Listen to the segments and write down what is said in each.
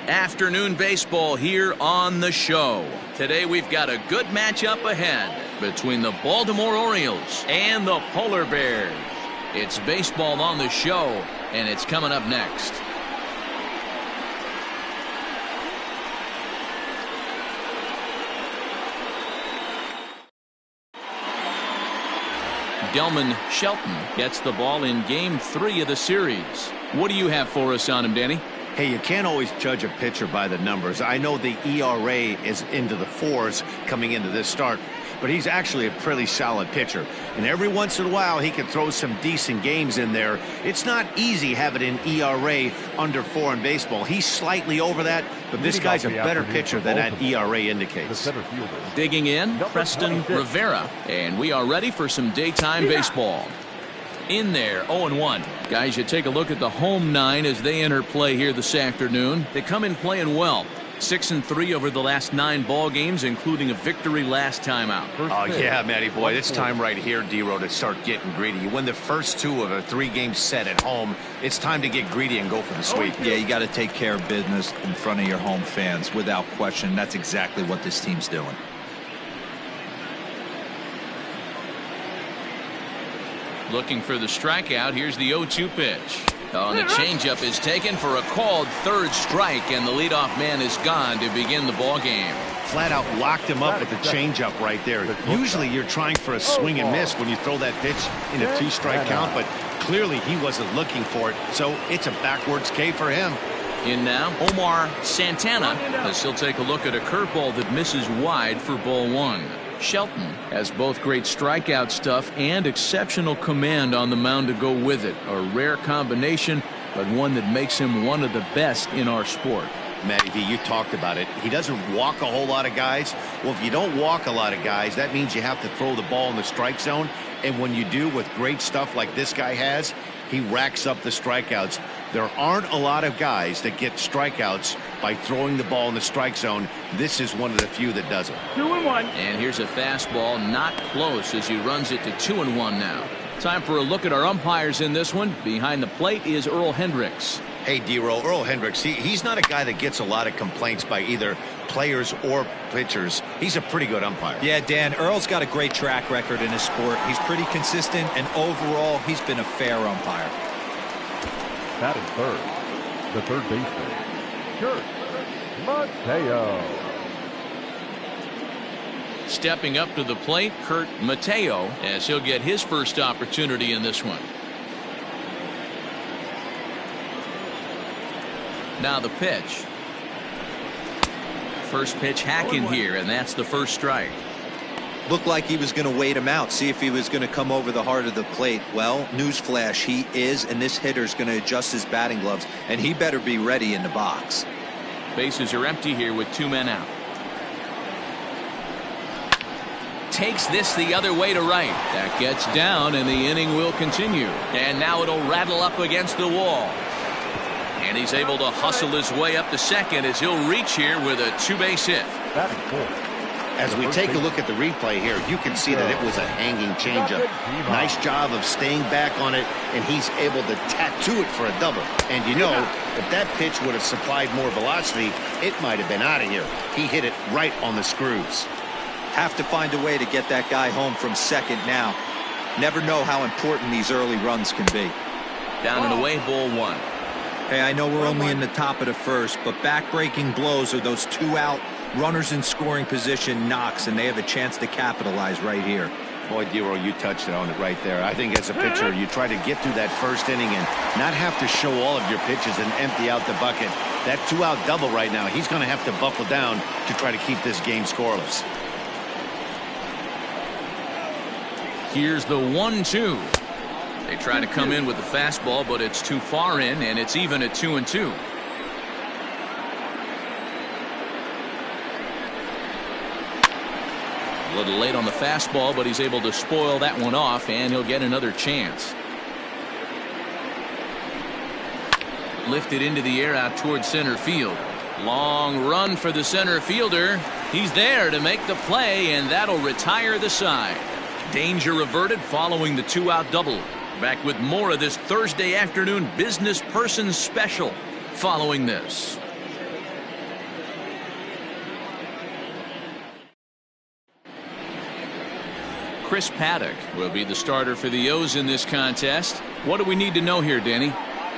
Afternoon baseball here on the show. Today we've got a good matchup ahead between the Baltimore Orioles and the Polar Bears. It's baseball on the show, and it's coming up next. Delman Shelton gets the ball in Game 3 of the series. What do you have for us on him, Danny? Hey, you can't always judge a pitcher by the numbers. I know the ERA is into the 4s coming into this start, but he's actually a pretty solid pitcher. And every once in a while, he can throw some decent games in there. It's not easy having an ERA under 4 in baseball. He's slightly over that, but this guy's a better pitcher than that ERA indicates. Digging in, Preston Rivera, and we are ready for some daytime baseball. In there, 0-1. Guys, you take a look at the home 9 as they enter play here this afternoon. They come in playing well. 6-3 over the last 9 ball games, including a victory last time out. Oh, yeah, Matty boy. It's time right here, D-Row, to start getting greedy. You win the first 2 of a 3-game set at home. It's time to get greedy and go for the sweep. Yeah, you got to take care of business in front of your home fans, without question. That's exactly what this team's doing. Looking for the strikeout. Here's the 0-2 pitch. Oh, and the changeup is taken for a called third strike, and the leadoff man is gone to begin the ball game. Flat out locked him up with the changeup right there. Usually you're trying for a swing and miss when you throw that pitch in a 2-strike count, but clearly he wasn't looking for it, so it's a backwards K for him. In now, Omar Santana, as he'll take a look at a curveball that misses wide for ball 1. Shelton has both great strikeout stuff and exceptional command on the mound to go with it. A rare combination, but one that makes him one of the best in our sport. Matty V, you talked about it. He doesn't walk a whole lot of guys. Well, if you don't walk a lot of guys, that means you have to throw the ball in the strike zone. And when you do, with great stuff like this guy has, he racks up the strikeouts. There aren't a lot of guys that get strikeouts by throwing the ball in the strike zone. This is one of the few that does it. 2-1. And here's a fastball not close as he runs it to 2-1 now. Time for a look at our umpires in this one. Behind the plate is Earl Hendricks. Hey, D-Roll, Earl Hendricks, he's not a guy that gets a lot of complaints by either players or pitchers. He's a pretty good umpire. Yeah, Dan, Earl's got a great track record in his sport. He's pretty consistent, and overall, he's been a fair umpire. Batting third, the third baseman, Kurt Mateo. Stepping up to the plate, Kurt Mateo, as he'll get his first opportunity in this one. Now the pitch. First pitch hacking here, and that's the first strike. Looked like he was going to wait him out, see if he was going to come over the heart of the plate. Well, newsflash, he is, and this hitter's going to adjust his batting gloves, and he better be ready in the box. Bases are empty here with 2 men out. Takes this the other way to right. That gets down, and the inning will continue. And now it'll rattle up against the wall. And he's able to hustle his way up to second as he'll reach here with a 2-base hit. As we take a look at the replay here, you can see that it was a hanging changeup. Nice job of staying back on it, and he's able to tattoo it for a double. And you know, if that pitch would have supplied more velocity, it might have been out of here. He hit it right on the screws. Have to find a way to get that guy home from second now. Never know how important these early runs can be. Down and away, ball 1. Hey, I know we're only in the top of the first, but back-breaking blows are those 2 out runners in scoring position knocks, and they have a chance to capitalize right here. Boy, D-Row, you touched on it right there. I think as a pitcher, you try to get through that first inning and not have to show all of your pitches and empty out the bucket. That 2-out double right now, he's going to have to buckle down to try to keep this game scoreless. Here's the 1-2. They try to come in with the fastball, but it's too far in, and it's even at 2-2. A little late on the fastball, but he's able to spoil that one off, and he'll get another chance. Lifted into the air out towards center field. Long run for the center fielder. He's there to make the play, and that'll retire the side. Danger averted following the 2-out double. Back with more of this Thursday afternoon business person special following this. Chris Paddock will be the starter for the O's in this contest. What do we need to know here, Danny?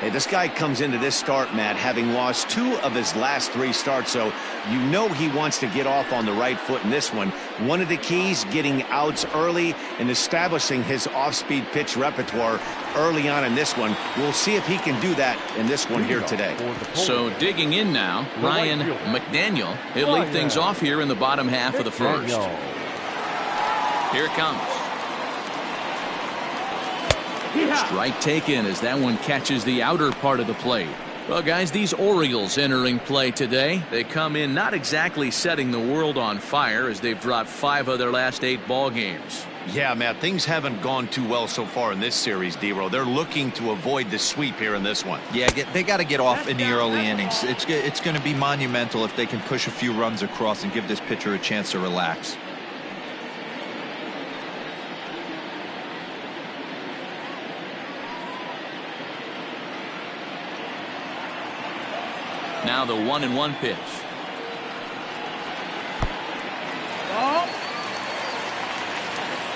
Hey, this guy comes into this start, Matt, having lost 2 of his last 3 starts, so you know he wants to get off on the right foot in this one. One of the keys, getting outs early and establishing his off-speed pitch repertoire early on in this one. We'll see if he can do that in this one here today. So digging in now, Ryan McDaniel. He'll lead things off here in the bottom half of the first. Here it comes. Strike taken as that one catches the outer part of the plate. Well, guys, these Orioles entering play today. They come in not exactly setting the world on fire as they've dropped 5 of their last 8 ball games. Yeah, Matt, things haven't gone too well so far in this series, D-Row. They're looking to avoid the sweep here in this one. Yeah, they got to get off in the early innings. It's going to be monumental if they can push a few runs across and give this pitcher a chance to relax. Now the 1-1 pitch. Ball.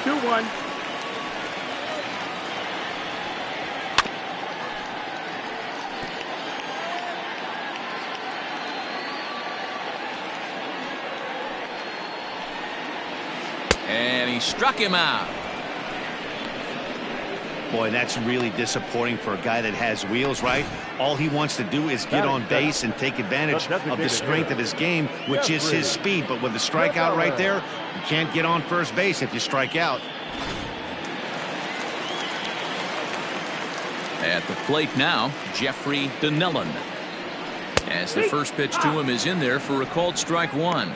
2-1. And he struck him out. Boy, that's really disappointing for a guy that has wheels, right? All he wants to do is get on base and take advantage of the strength of his game, which is his speed. But with the strikeout right there, you can't get on first base if you strike out. At the plate now, Jeffrey Donnellan. As the first pitch to him is in there for a called strike 1.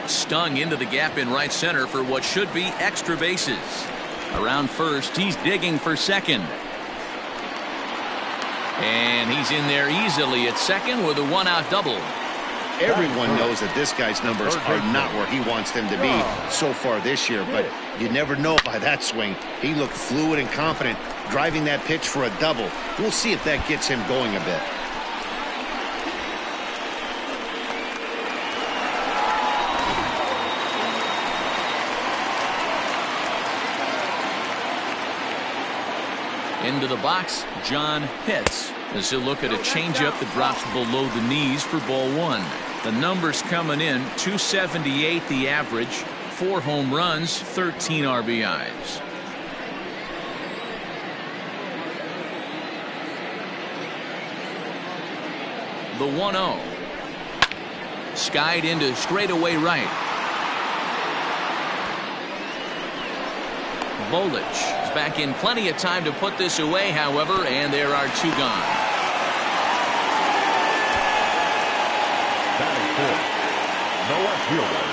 Stung into the gap in right center for what should be extra bases. Around first, he's digging for second. And he's in there easily at second with a 1-out double. Everyone knows that this guy's numbers are not where he wants them to be so far this year, but you never know by that swing. He looked fluid and confident, driving that pitch for a double. We'll see if that gets him going a bit. Into the box, John Pitts, as he'll look at a changeup that drops below the knees for ball 1. The numbers coming in, 278 the average, 4 home runs, 13 RBIs. The 1-0. Skied into straightaway right. Bolich is back in plenty of time to put this away, however, and there are 2 gone. Batting fifth, the left fielder,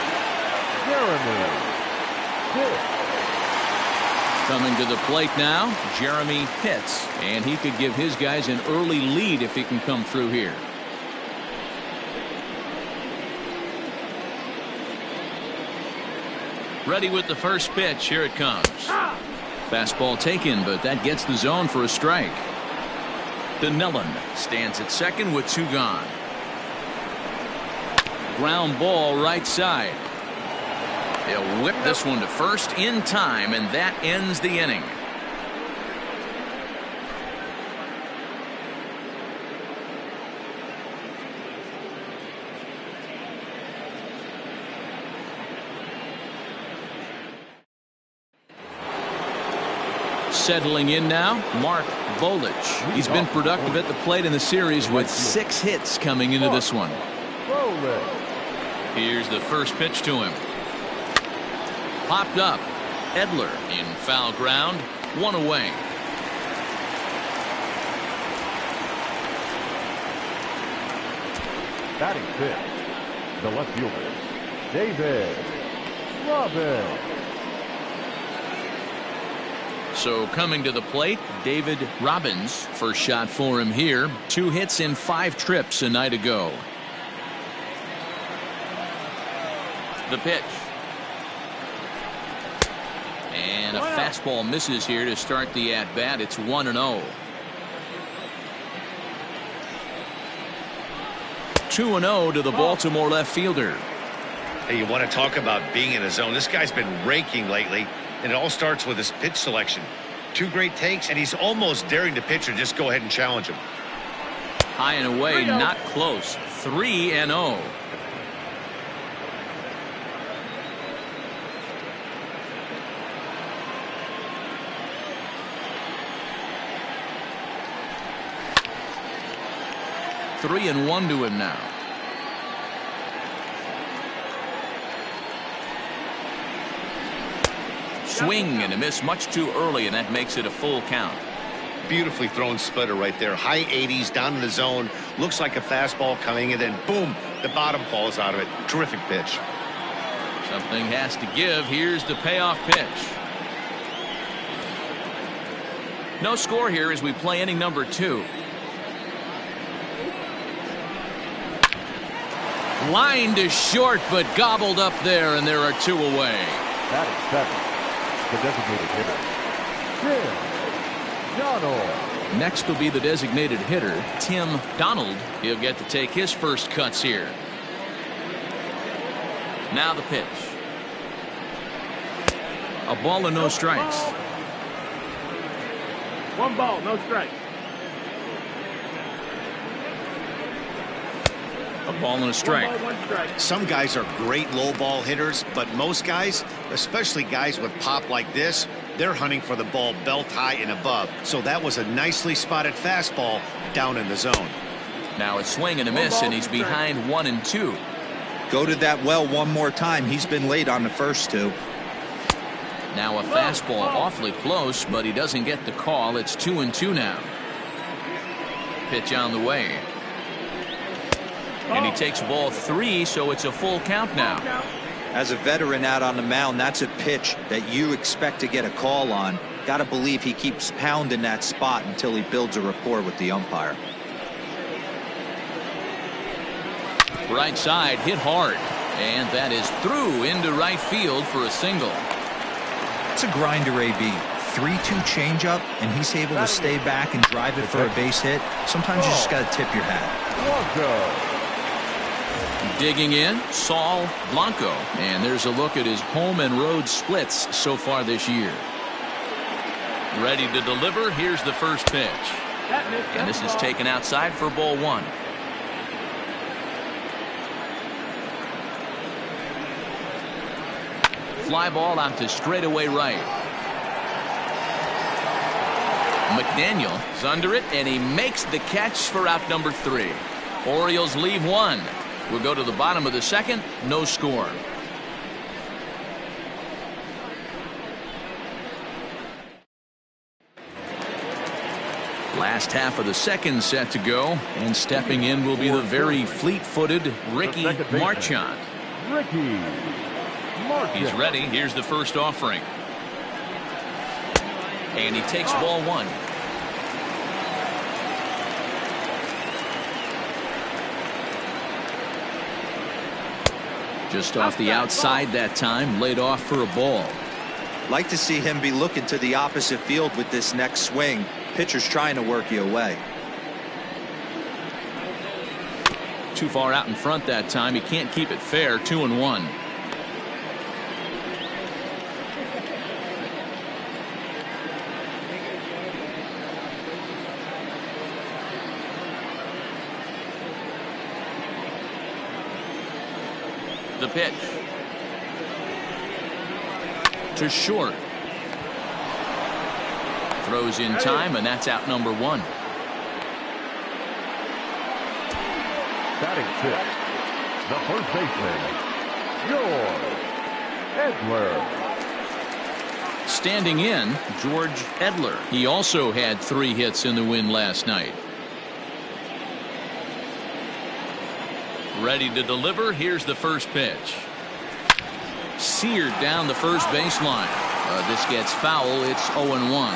Jeremy Pitts. Coming to the plate now, Jeremy Pitts, and he could give his guys an early lead if he can come through here. Ready with the first pitch. Here it comes. Fastball taken, but that gets the zone for a strike. Donnellan stands at second with 2 gone. Ground ball right side. They'll whip this one to first in time, and that ends the inning. Settling in now, Mark Bolich. He's been productive at the plate in the series with 6 hits coming into this one. Here's the first pitch to him. Popped up. Edler in foul ground. 1 away. Batting fifth, the left fielder, David Robbins. So coming to the plate, David Robbins. First shot for him here. 2 hits in 5 trips a night ago. The pitch. And a fastball misses here to start the at-bat. It's 1-0. 2-0 to the Baltimore left fielder. Hey, you want to talk about being in a zone? This guy's been raking lately, and it all starts with his pitch selection. 2 great takes, and he's almost daring the pitcher just go ahead and challenge him. High and away, not close. 3-0. Three and 1 to him now. Swing and a miss much too early, and that makes it a full count. Beautifully thrown splitter right there. High 80s down in the zone. Looks like a fastball coming, and then boom, the bottom falls out of it. Terrific pitch. Something has to give. Here's the payoff pitch. No score here as we play inning number 2. Line to short, but gobbled up there, and there are 2 away. That is 7. The designated hitter, Tim Donald. Next will be the designated hitter, Tim Donald. He'll get to take his first cuts here. Now the pitch. A ball and no strikes. 1 ball, no strikes. A ball and a strike. 1 ball, 1 strike. Some guys are great low ball hitters, but most guys, especially guys with pop like this, they're hunting for the ball belt high and above. So that was a nicely spotted fastball down in the zone. Now a swing and a miss, and he's behind 1 and 2. Go to that well one more time. He's been late on the first 2. Now a fastball awfully close, but he doesn't get the call. It's 2 and 2 now. Pitch on the way. And he takes ball 3, so it's a full count now. As a veteran out on the mound, that's a pitch that you expect to get a call on. Got to believe he keeps pounding that spot until he builds a rapport with the umpire. Right side hit hard, and that is through into right field for a single. It's a grinder, AB. 3-2 changeup, and he's able to stay back and drive it for a base hit. Sometimes you just got to tip your hat. Digging in, Saul Blanco, and there's a look at his home and road splits so far this year. Ready to deliver. Here's the first pitch, and this is taken outside for ball 1. Fly ball out to straightaway right. McDaniel is under it, and he makes the catch for out number 3. Orioles leave 1. We'll go to the bottom of the second. No score. Last half of the second set to go, and stepping in will be the very fleet-footed Ricky Marchant. He's ready. Here's the first offering. And he takes ball 1. Just off the outside that time, laid off for a ball. Like to see him be looking to the opposite field with this next swing. Pitcher's trying to work you away. Too far out in front that time. He can't keep it fair. 2 and 1. The pitch to short. Throws in time, and that's out number 1. Batting 6, the first baseman, George Edler. Standing in, George Edler. He also had 3 hits in the win last night. Ready to deliver. Here's the first pitch. Seared down the first baseline. This gets foul. It's 0-1.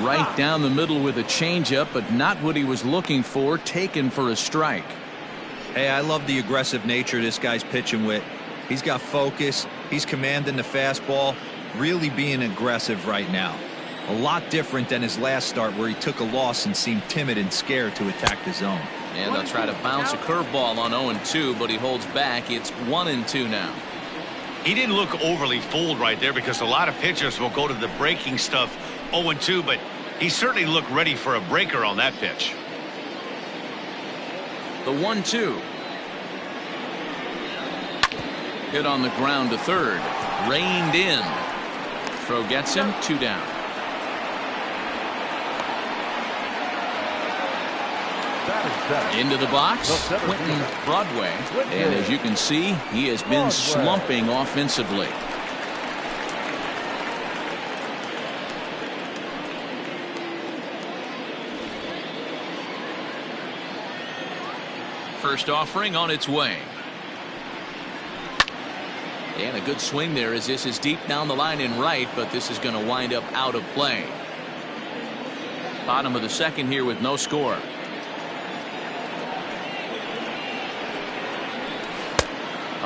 Right down the middle with a changeup, but not what he was looking for. Taken for a strike. Hey, I love the aggressive nature this guy's pitching with. He's got focus. He's commanding the fastball. Really being aggressive right now. A lot different than his last start where he took a loss and seemed timid and scared to attack the zone. And they'll try to bounce a curveball on 0-2, but he holds back. It's 1-2 now. He didn't look overly fooled right there because a lot of pitchers will go to the breaking stuff 0-2, but he certainly looked ready for a breaker on that pitch. The 1-2. Hit on the ground to third. Reined in. Throw gets him, 2 down. Into the box, Quentin Broadway. And as you can see, he has been slumping offensively. First offering on its way. And a good swing there as this is deep down the line in right, but this is going to wind up out of play. Bottom of the second here with no score.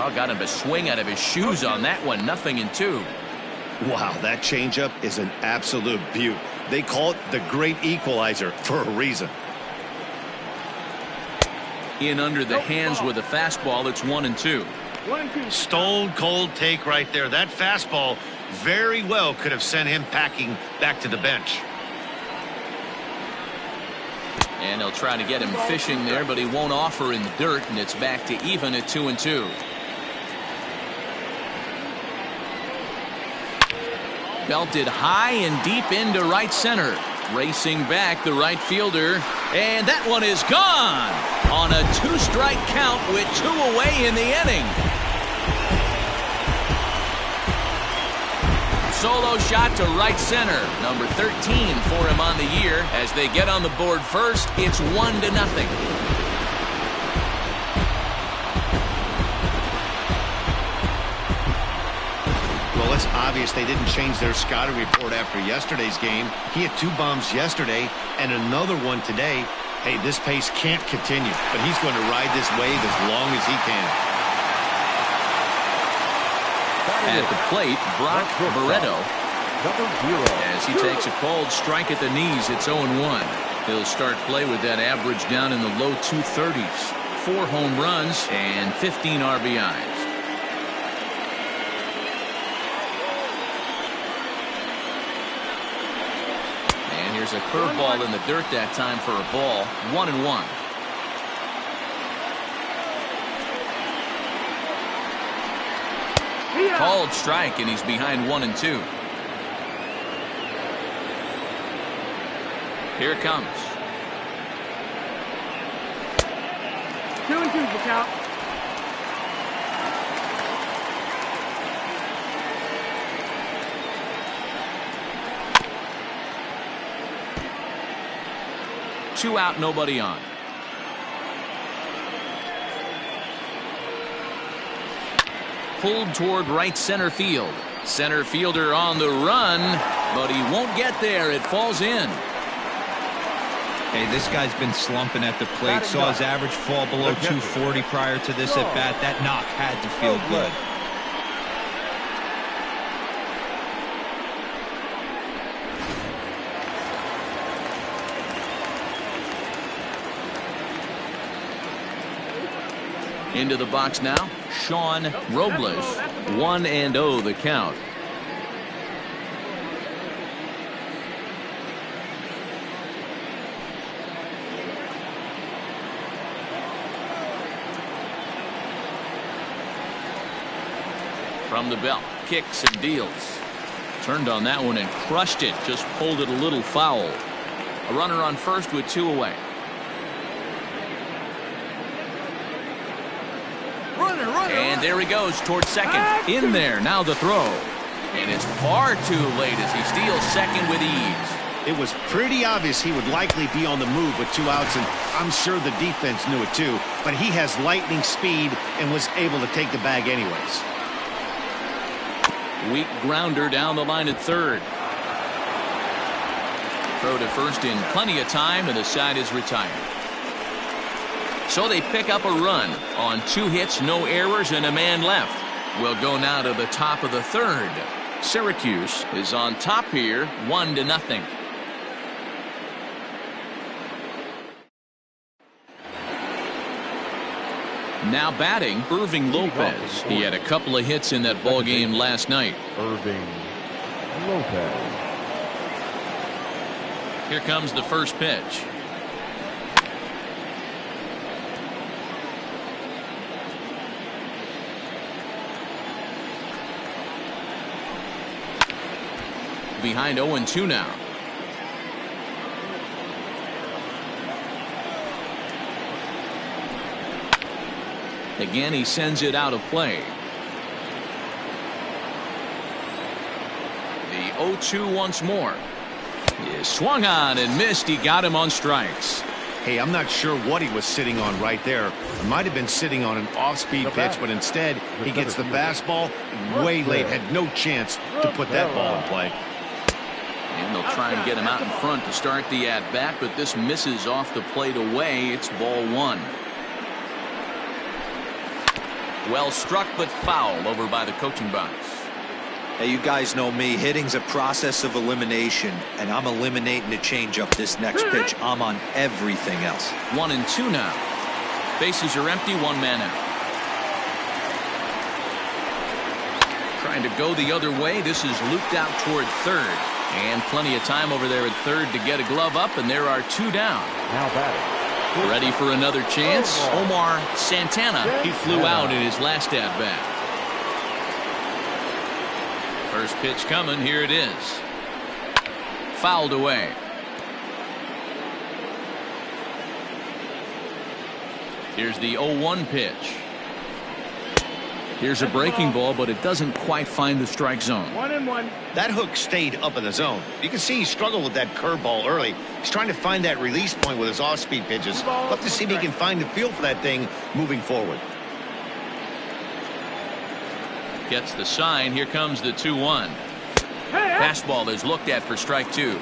Oh, got him to swing out of his shoes on that one. 0-2. Wow, that changeup is an absolute beaut. They call it the great equalizer for a reason. In under the hands with a fastball. It's 1-2. Stone cold take right there. That fastball very well could have sent him packing back to the bench. And they'll try to get him fishing there, but he won't offer in the dirt, and it's back to even at 2-2. Belted high and deep into right center. Racing back the right fielder, and that one is gone on a 2-strike count with 2 away in the inning. Solo shot to right center. Number 13 for him on the year. As they get on the board first, it's 1-0. Well, it's obvious they didn't change their scouting report after yesterday's game. He had 2 bombs yesterday and another one today. Hey, this pace can't continue, but he's going to ride this wave as long as he can. At the plate, Brock Barreto. As he takes a cold strike at the knees, it's 0-1. He'll start play with that average down in the low 230s. 4 home runs and 15 RBIs. Here's a curveball in the dirt that time for a ball. 1-1. Called strike, and he's behind 1-2. Here it comes. 2-2 the count. Two out, nobody on. Pulled toward right center field. Center fielder on the run, but he won't get there. It falls in. Hey, this guy's been slumping at the plate. Saw his average fall below 240 prior to this at bat. That knock had to feel good. Into the box now, Sean Robles. 1-0 the count. From the belt, kicks and deals. Turned on that one and crushed it. Just pulled it a little foul. A runner on first with 2 away. And there he goes towards second. In there, now the throw. And it's far too late as he steals second with ease. It was pretty obvious he would likely be on the move with 2 outs, and I'm sure the defense knew it too. But he has lightning speed and was able to take the bag anyways. Weak grounder down the line at third. Throw to first in plenty of time, and the side is retired. So they pick up a run on 2 hits, no errors, and a man left. We'll go now to the top of the third. Syracuse is on top here, 1-0. Now batting, Irving Lopez. He had a couple of hits in that ball game last night. Irving Lopez. Here comes the first pitch. Behind 0-2 now. Again, he sends it out of play. The 0-2 once more. He swung on and missed. He got him on strikes. Hey, I'm not sure what he was sitting on right there. It might have been sitting on an off-speed pitch, but instead he gets the fastball way late. Had no chance to put that ball in play. And they'll try and get him out in front to start the at-bat, but this misses off the plate away. It's ball one. Well struck, but foul over by the coaching box. Hey, you guys know me. Hitting's a process of elimination, and I'm eliminating the changeup this next pitch. I'm on everything else. 1-2 now. Bases are empty, one man out. Trying to go the other way. This is looped out toward third. And plenty of time over there at third to get a glove up, and there are two down. Now batting. Ready for another chance. Omar Santana. He flew out in his last at bat. First pitch coming. Here it is. Fouled away. Here's the 0-1 pitch. Here's a breaking ball, but it doesn't quite find the strike zone. 1-1. That hook stayed up in the zone. You can see he struggled with that curveball early. He's trying to find that release point with his off-speed pitches. Love to see if he can find the feel for that thing moving forward. Gets the sign. Here comes the 2-1. Fastball is looked at for strike two.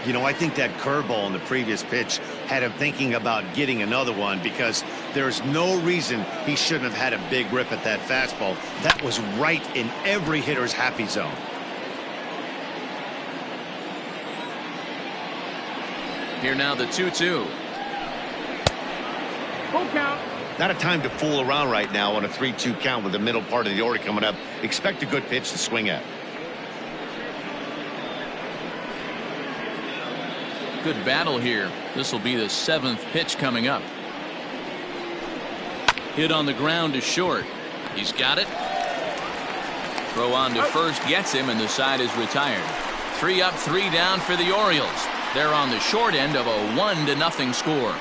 You know, I think that curveball in the previous pitch had him thinking about getting another one, because there's no reason he shouldn't have had a big rip at that fastball. That was right in every hitter's happy zone. Here now the 2-2. Full count. Not a time to fool around right now on a 3-2 count with the middle part of the order coming up. Expect a good pitch to swing at. Good battle here. This will be the seventh pitch coming up. Hit on the ground to short. He's got it. Throw on to first gets him, and the side is retired. 3 up, 3 down for the Orioles. They're on the short end of a 1-0 score.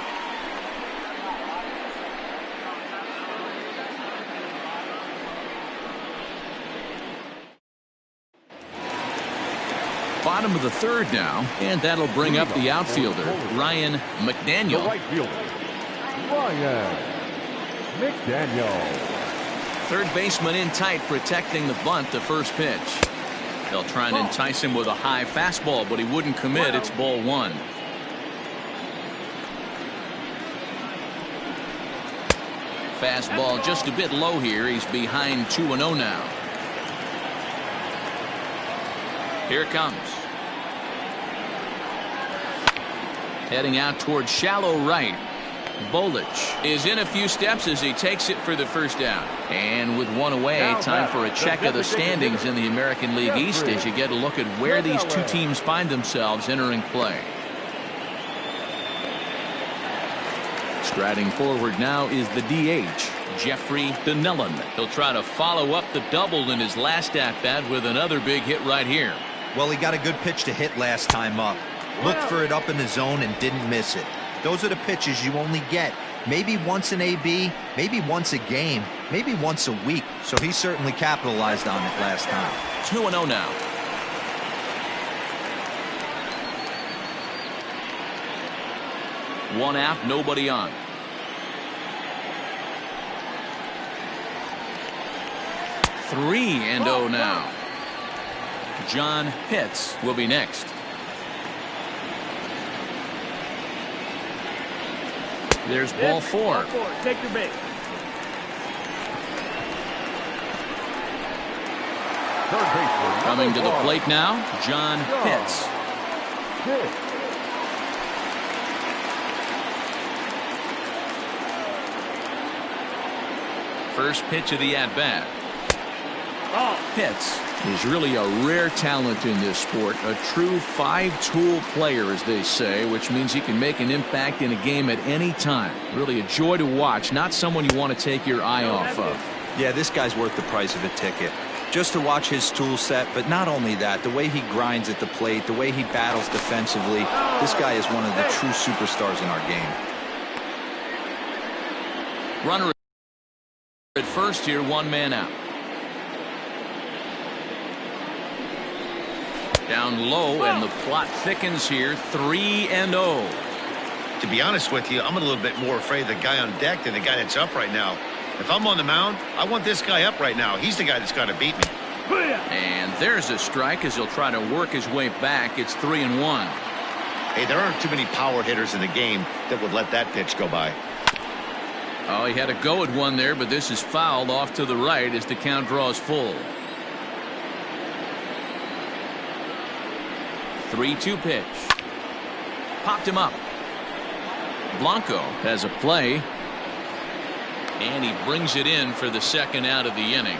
Bottom of the third now, and that'll bring up the outfielder, Ryan McDaniel. The right fielder, Ryan McDaniel. Third baseman in tight, protecting the bunt, the first pitch. They'll try and entice him with a high fastball, but he wouldn't commit. It's ball one. Fastball just a bit low here. He's behind 2-0 now. Here it comes. Heading out towards shallow right. Bolich is in a few steps as he takes it for the first out. And with one away, time for a check of the standings in the American League East as you get a look at where these two teams find themselves entering play. Striding forward now is the DH, Jeffrey Donnellan. He'll try to follow up the double in his last at-bat with another big hit right here. Well, he got a good pitch to hit last time up. Looked for it up in the zone and didn't miss it. Those are the pitches you only get maybe once in AB, maybe once a game, maybe once a week. So he certainly capitalized on it last time. 2-0 now. One out, nobody on. Three and 0 now. John Pitts will be next. There's ball four. Take your base. Third baseman. Coming to the #1, plate now, John Pitts. Pitts. First pitch of the at-bat. Pitts is really a rare talent in this sport, a true five-tool player, as they say, which means he can make an impact in a game at any time. Really a joy to watch, not someone you want to take your eye off of. Yeah, this guy's worth the price of a ticket. Just to watch his tool set, but not only that, the way he grinds at the plate, the way he battles defensively, this guy is one of the true superstars in our game. Runner at first here, one man out. Down low, and the plot thickens here, 3-0. To be honest with you, I'm a little bit more afraid of the guy on deck than the guy that's up right now. If I'm on the mound, I want this guy up right now. He's the guy that's got to beat me. And there's a strike as he'll try to work his way back. It's 3-1. Hey, there aren't too many power hitters in the game that would let that pitch go by. Oh, he had a go at one there, but this is fouled off to the right as the count draws full. 3-2 pitch. Popped him up. Blanco has a play. And he brings it in for the second out of the inning.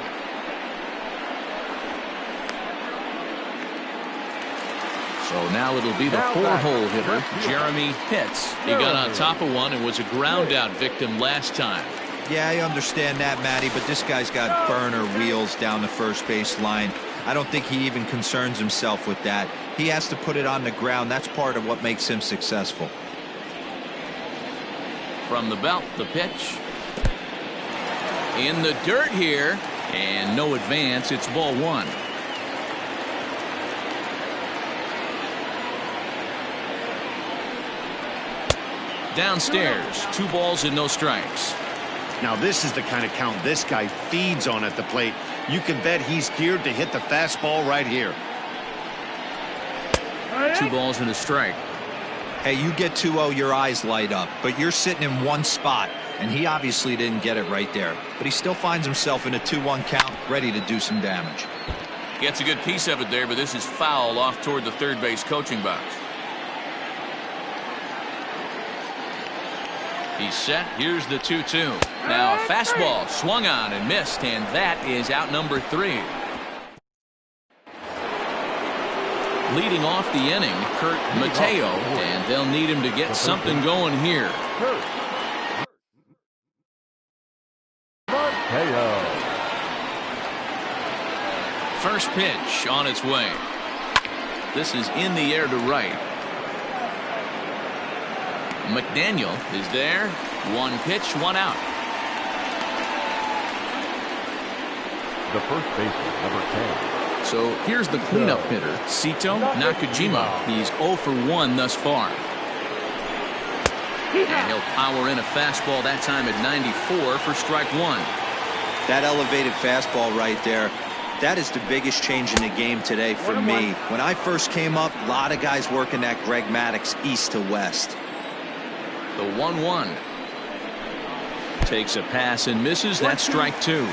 So now it'll be the four-hole hitter, Jeremy Pitts. He got on top of one and was a ground-out victim last time. Yeah, I understand that, Matty, but this guy's got burner wheels down the first base line. I don't think he even concerns himself with that. He has to put it on the ground. That's part of what makes him successful. From the belt, the pitch. In the dirt here, and no advance. It's ball one. Downstairs, 2 balls and no strikes. Now this is the kind of count this guy feeds on at the plate. You can bet he's geared to hit the fastball right here. 2 balls and a strike. Hey, you get 2-0, your eyes light up, but you're sitting in one spot, and he obviously didn't get it right there. But he still finds himself in a 2-1 count, ready to do some damage. Gets a good piece of it there, but this is foul off toward the third base coaching box. He's set. Here's the 2-2. Now a fastball swung on and missed, and that is out number 3. Leading off the inning, Kurt Mateo, and they'll need him to get something going here. First pitch on its way. This is in the air to right. McDaniel is there. 1 pitch, 1 out. The first baseman, number 10. So here's the cleanup hitter, Sito Nakajima. He's 0 for 1 thus far. And he'll power in a fastball that time at 94 for strike 1. That elevated fastball right there, that is the biggest change in the game today for me. When I first came up, a lot of guys working that Greg Maddux east to west. The 1-1. Takes a pass and misses. That's strike 2.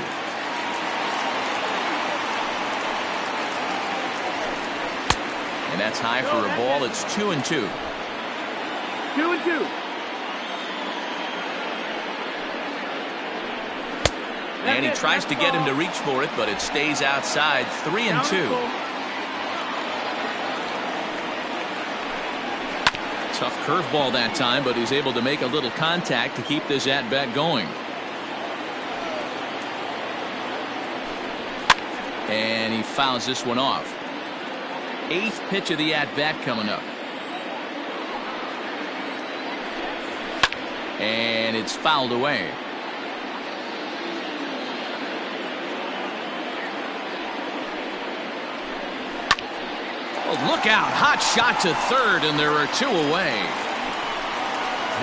And that's high for a ball. It's 2-2. 2-2. And he tries to get him to reach for it, but it stays outside. 3-2. Tough curveball that time, but he's able to make a little contact to keep this at-bat going. And he fouls this one off. 8th pitch of the at-bat coming up. And it's fouled away. Oh, look out. Hot shot to third, and there are 2 away.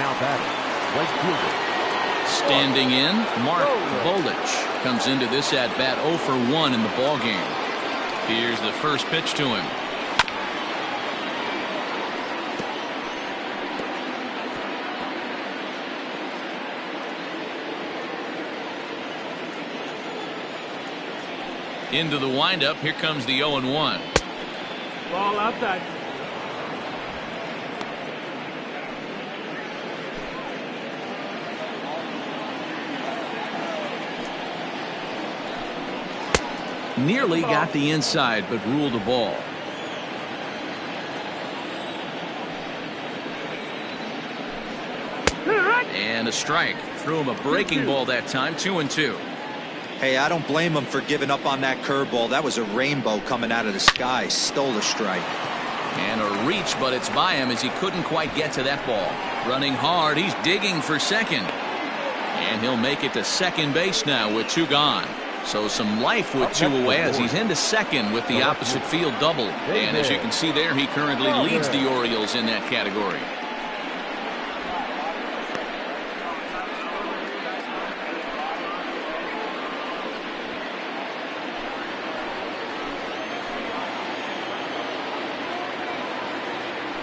Now batting, right fielder. Standing in, Mark Bolich comes into this at-bat 0 for 1 in the ballgame. Here's the first pitch to him. Into the windup. Here comes the 0-1. Ball outside. Nearly got the inside, but ruled the ball. And a strike. Threw him a breaking ball that time. 2-2. Hey, I don't blame him for giving up on that curveball. That was a rainbow coming out of the sky. Stole a strike. And a reach, but it's by him as he couldn't quite get to that ball. Running hard. He's digging for second. And he'll make it to second base now with 2 gone. So some life with 2 away as he's into second with the opposite field double. And as you can see there, he currently leads the Orioles in that category.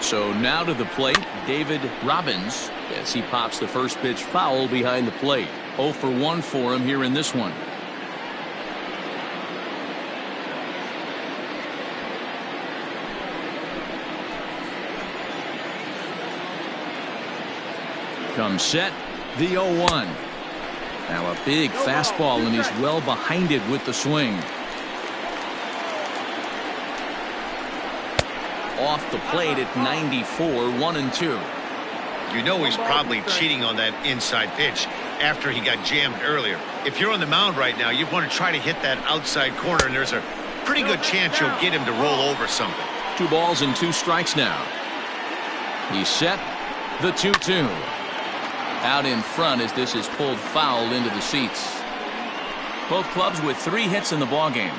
So now to the plate, David Robbins, as he pops the first pitch foul behind the plate. 0 for 1 for him here in this one. Comes set, the 0-1. Now a big fastball, and he's well behind it with the swing. Off the plate at 94, 1-2. You know he's probably cheating on that inside pitch after he got jammed earlier. If you're on the mound right now, you want to try to hit that outside corner, and there's a pretty good chance you'll get him to roll over something. 2 balls and 2 strikes now. He's set, the 2-2. Out in front as this is pulled foul into the seats. Both clubs with 3 hits in the ballgame.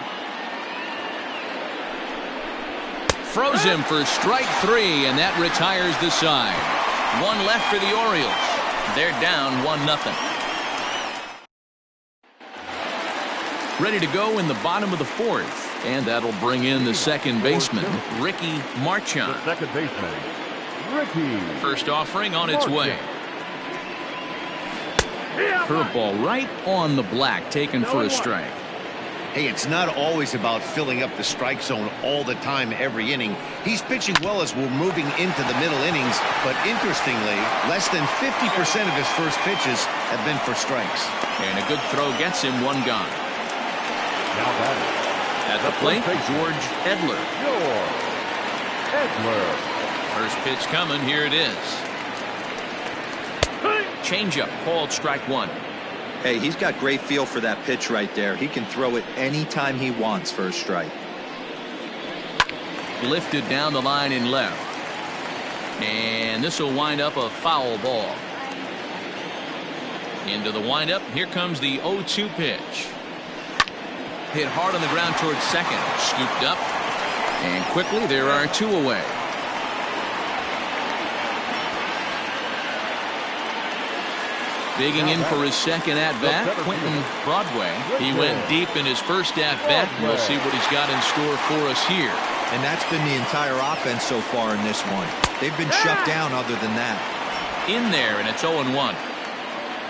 Froze him for strike 3, and that retires the side. 1 left for the Orioles. They're down 1-0. Ready to go in the bottom of the 4th, and that'll bring in the second baseman, Ricky Marchand. The second baseman, Ricky. First offering on its way. Curveball right on the black, taken for a strike. Hey, it's not always about filling up the strike zone all the time every inning. He's pitching well as we're moving into the middle innings, but interestingly, less than 50% of his first pitches have been for strikes. And a good throw gets him 1 gone. Now batting. At the plate, George Edler. Edler. First pitch coming, here it is. Changeup called strike 1. Hey, he's got great feel for that pitch right there. He can throw it anytime he wants for a strike. Lifted down the line in left. And this will wind up a foul ball. Into the windup. Here comes the 0-2 pitch. Hit hard on the ground towards second. Scooped up. And quickly there are 2 away. Digging in for his second at-bat, Quentin Broadway. He went deep in his first at-bat. We'll see what he's got in store for us here. And that's been the entire offense so far in this one. They've been shut down other than that. In there, and it's 0-1.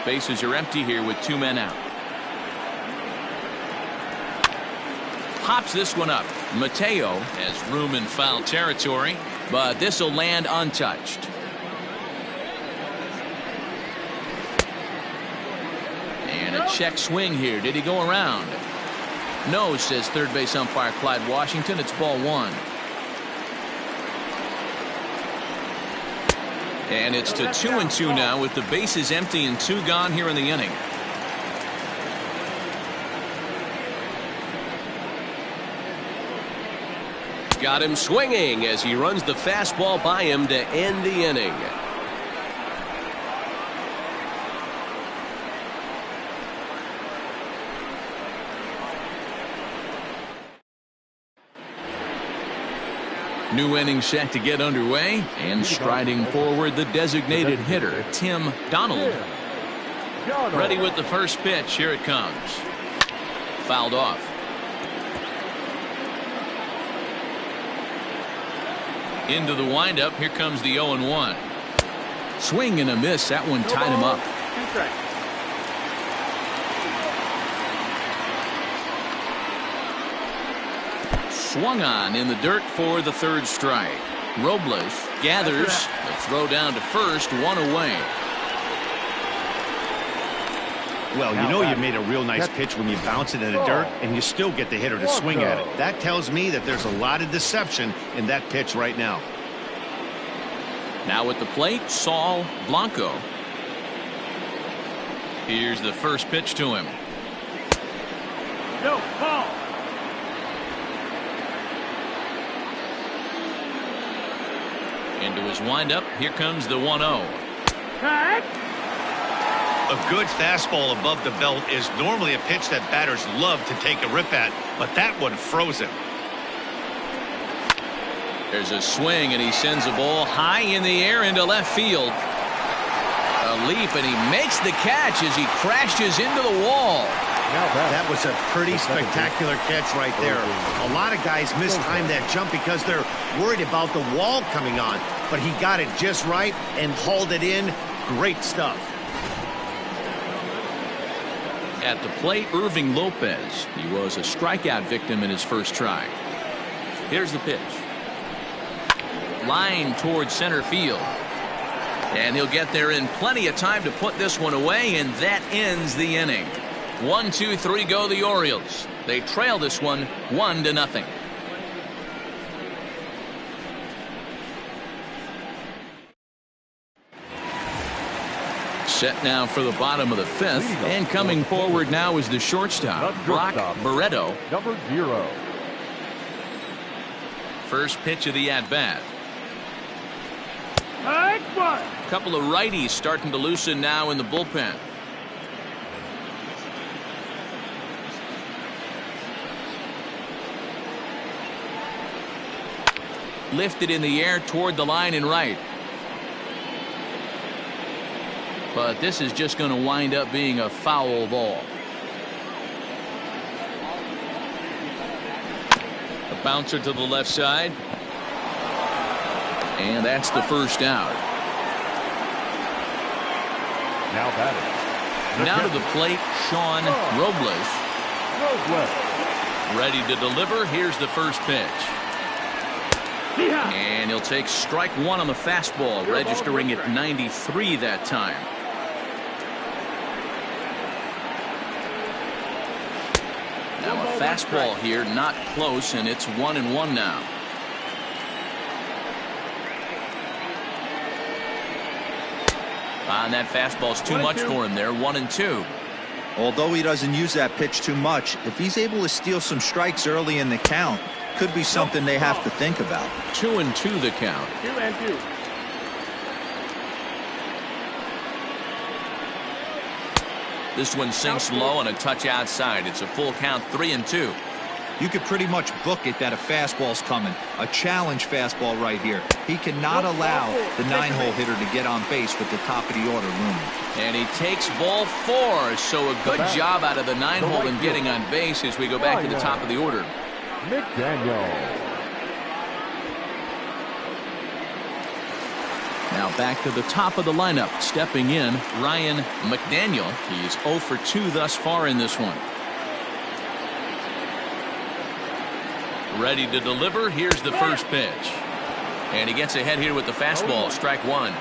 Bases are empty here with 2 men out. Pops this one up. Mateo has room in foul territory, but this will land untouched. And a check swing here. Did he go around? No, says third base umpire Clyde Washington. It's ball 1. And it's to 2-2 now with the bases empty and 2 gone here in the inning. Got him swinging as he runs the fastball by him to end the inning. New inning set to get underway, and striding forward the designated hitter, Tim Donald. Ready with the first pitch. Here it comes. Fouled off. Into the windup. Here comes the 0-1. Swing and a miss. That one tied him up. 2 strikes. Swung on in the dirt for the third strike. Robles gathers the throw down to first, one away. Well, you know you made a real nice pitch when you bounce it in the dirt and you still get the hitter to swing at it. That tells me that there's a lot of deception in that pitch right now. Now at the plate, Saul Blanco. Here's the first pitch to him. No, ball. Into his windup. Here comes the 1-0. Cut. A good fastball above the belt is normally a pitch that batters love to take a rip at, but that one froze him. There's a swing, and he sends a ball high in the air into left field. A leap, and he makes the catch as he crashes into the wall. That was a pretty spectacular catch right there. A lot of guys mistime that jump because they're worried about the wall coming on, but he got it just right and hauled it in. Great stuff. At the plate, Irving Lopez. He was a strikeout victim in his first try. Here's the pitch. Line towards center field. And he'll get there in plenty of time to put this one away, and that ends the inning. 1, 2, 3 go the Orioles. They trail this one 1-0. Set now for the bottom of the fifth, and coming forward now is the shortstop, Brock Barreto. Number 0. First pitch of the at-bat. One. Couple of righties starting to loosen now in the bullpen. Lifted in the air toward the line and right. But this is just going to wind up being a foul ball. A bouncer to the left side. And that's the first out. Now batting. Now to the plate, Sean Robles. Ready to deliver. Here's the first pitch. And he'll take strike one on the fastball, registering at 93 that time. Now a fastball here, not close, and it's 1-1 now. And that fastball's too much for him there, 1-2. Although he doesn't use that pitch too much, if he's able to steal some strikes early in the count, could be something they have to think about. 2-2 the count. 2-2. This one sinks low on a touch outside. It's a full count, 3-2. You could pretty much book it that a fastball's coming. A challenge fastball right here. He cannot allow the 9-hole hitter to get on base with the top of the order looming. And he takes ball 4, so a good job out of the 9-hole in getting on base as we go back to the top of the order. McDaniel. Now back to the top of the lineup. Stepping in, Ryan McDaniel. He's 0 for 2 thus far in this one. Ready to deliver. Here's the first pitch. And he gets ahead here with the fastball. Strike one.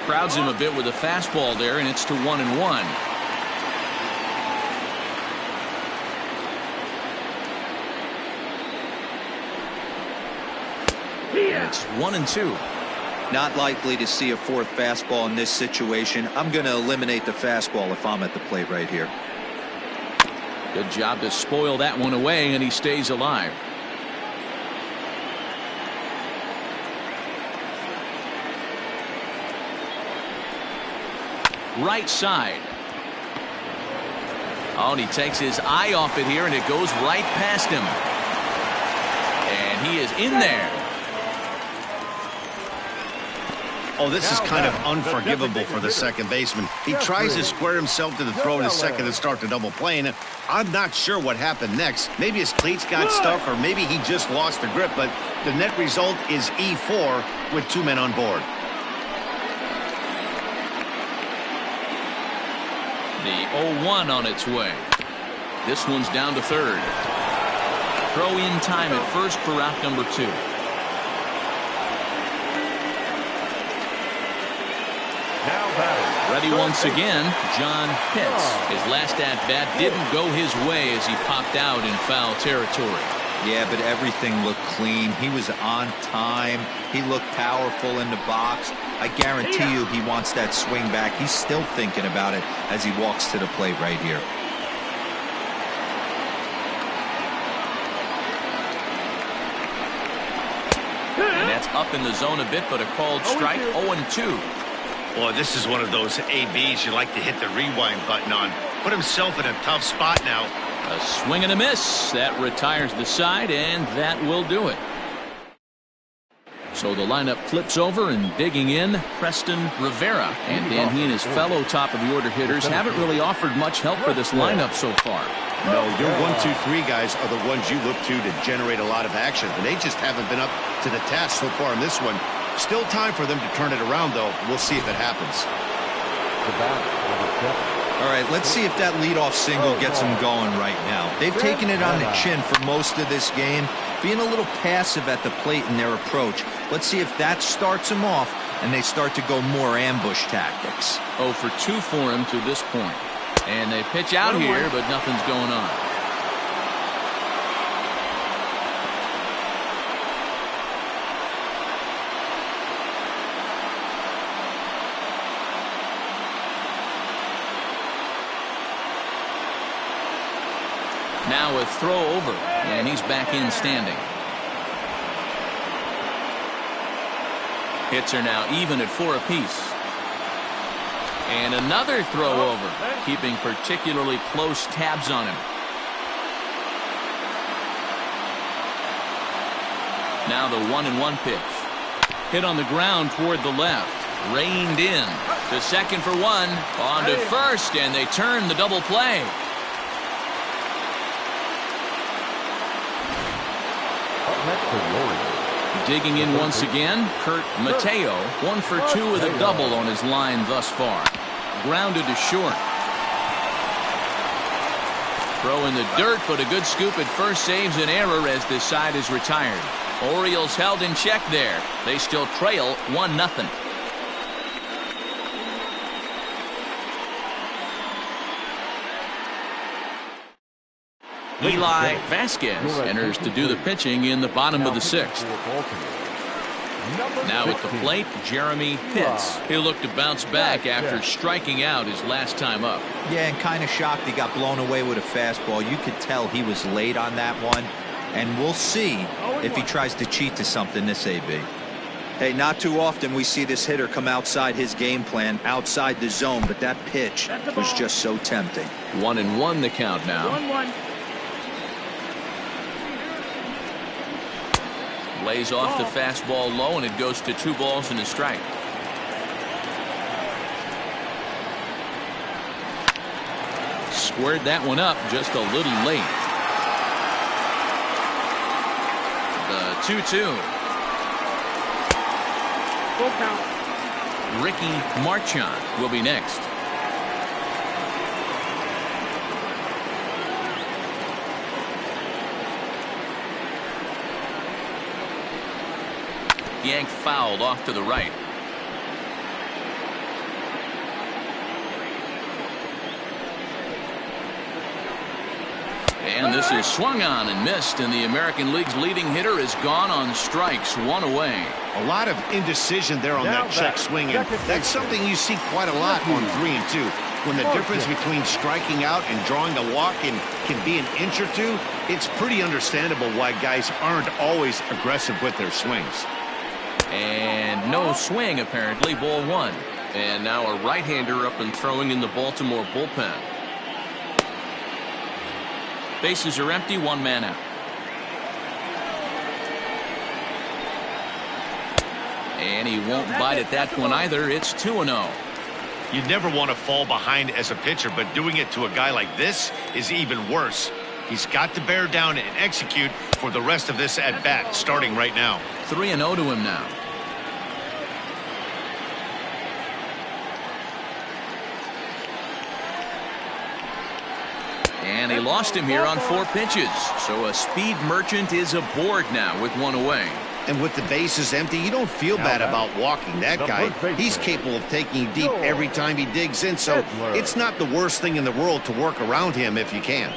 Crowds him a bit with a fastball there, and it's to 1-1. And it's 1-2. Not likely to see a fourth fastball in this situation. I'm going to eliminate the fastball if I'm at the plate right here. Good job to spoil that one away, and he stays alive. Right side. Oh, and he takes his eye off it here, and it goes right past him. And he is in there. Oh, this is kind of unforgivable for the second baseman. He tries to square himself to the throw to second and start the double play. And I'm not sure what happened next. Maybe his cleats got stuck, or maybe he just lost the grip. But the net result is E4 with 2 men on board. The 0-1 on its way. This one's down to third. Throw in time at first for out number 2. Now batting. Ready once again, John Pitts. His last at-bat didn't go his way as he popped out in foul territory. Yeah, but everything looked clean. He was on time. He looked powerful in the box. I guarantee you he wants that swing back. He's still thinking about it as he walks to the plate right here. And that's up in the zone a bit, but a called strike. 0-2. Boy, this is one of those ABs you like to hit the rewind button on. Put himself in a tough spot now. A swing and a miss. That retires the side, and that will do it. So the lineup flips over, and digging in, Preston Rivera. And Dan, he and his fellow top-of-the-order hitters haven't really offered much help for this lineup so far. No, your 1, 2, 3 guys are the ones you look to generate a lot of action, and they just haven't been up to the task so far in this one. Still time for them to turn it around, though. We'll see if it happens. All right, let's see if that leadoff single gets them going right now. They've taken it on the chin for most of this game, being a little passive at the plate in their approach. Let's see if that starts them off and they start to go more ambush tactics. 0 for 2 for him to this point. And they pitch out here, but nothing's going on. Now a throw over, and he's back in standing. Hits are now even at 4 apiece. And another throw over, keeping particularly close tabs on him. Now the 1-1 pitch. Hit on the ground toward the left. Reined in. To second for 1. On to first, and they turn the double play. Digging in once again, Kurt Mateo. 1 for 2 with a double on his line thus far. Grounded to short. Throw in the dirt, but a good scoop at first saves an error as this side is retired. Orioles held in check there. They still trail 1-0. Eli Vasquez enters to do the pitching in the bottom of the 6th. Now at the plate, Jeremy Pitts. He'll look to bounce back after striking out his last time up. Yeah, and kind of shocked he got blown away with a fastball. You could tell he was late on that one. And we'll see if he tries to cheat to something this AB. Hey, not too often we see this hitter come outside his game plan, outside the zone, but that pitch was just so tempting. 1-1 the count now. 1-1. Lays off the fastball low, and it goes to 2 balls and a strike. Squared that one up just a little late. The 2-2. Full count. Ricky Marchand will be next. Yanked fouled off to the right. And this is swung on and missed, and the American League's leading hitter is gone on strikes, 1 away. A lot of indecision there on that check swing, and that's something you see quite a lot on 3 and 2. When the difference between striking out and drawing a walk can be an inch or 2, it's pretty understandable why guys aren't always aggressive with their swings. And no swing, apparently. Ball 1. And now a right-hander up and throwing in the Baltimore bullpen. Bases are empty, 1 man out. And he won't bite at that one either. It's 2-0. You never want to fall behind as a pitcher, but doing it to a guy like this is even worse. He's got to bear down and execute for the rest of this at-bat, starting right now. 3-0 to him now. And he lost him here on 4 pitches. So a speed merchant is aboard now with 1 away. And with the bases empty, you don't feel bad about walking that guy. He's capable of taking you deep every time he digs in, so it's not the worst thing in the world to work around him if you can.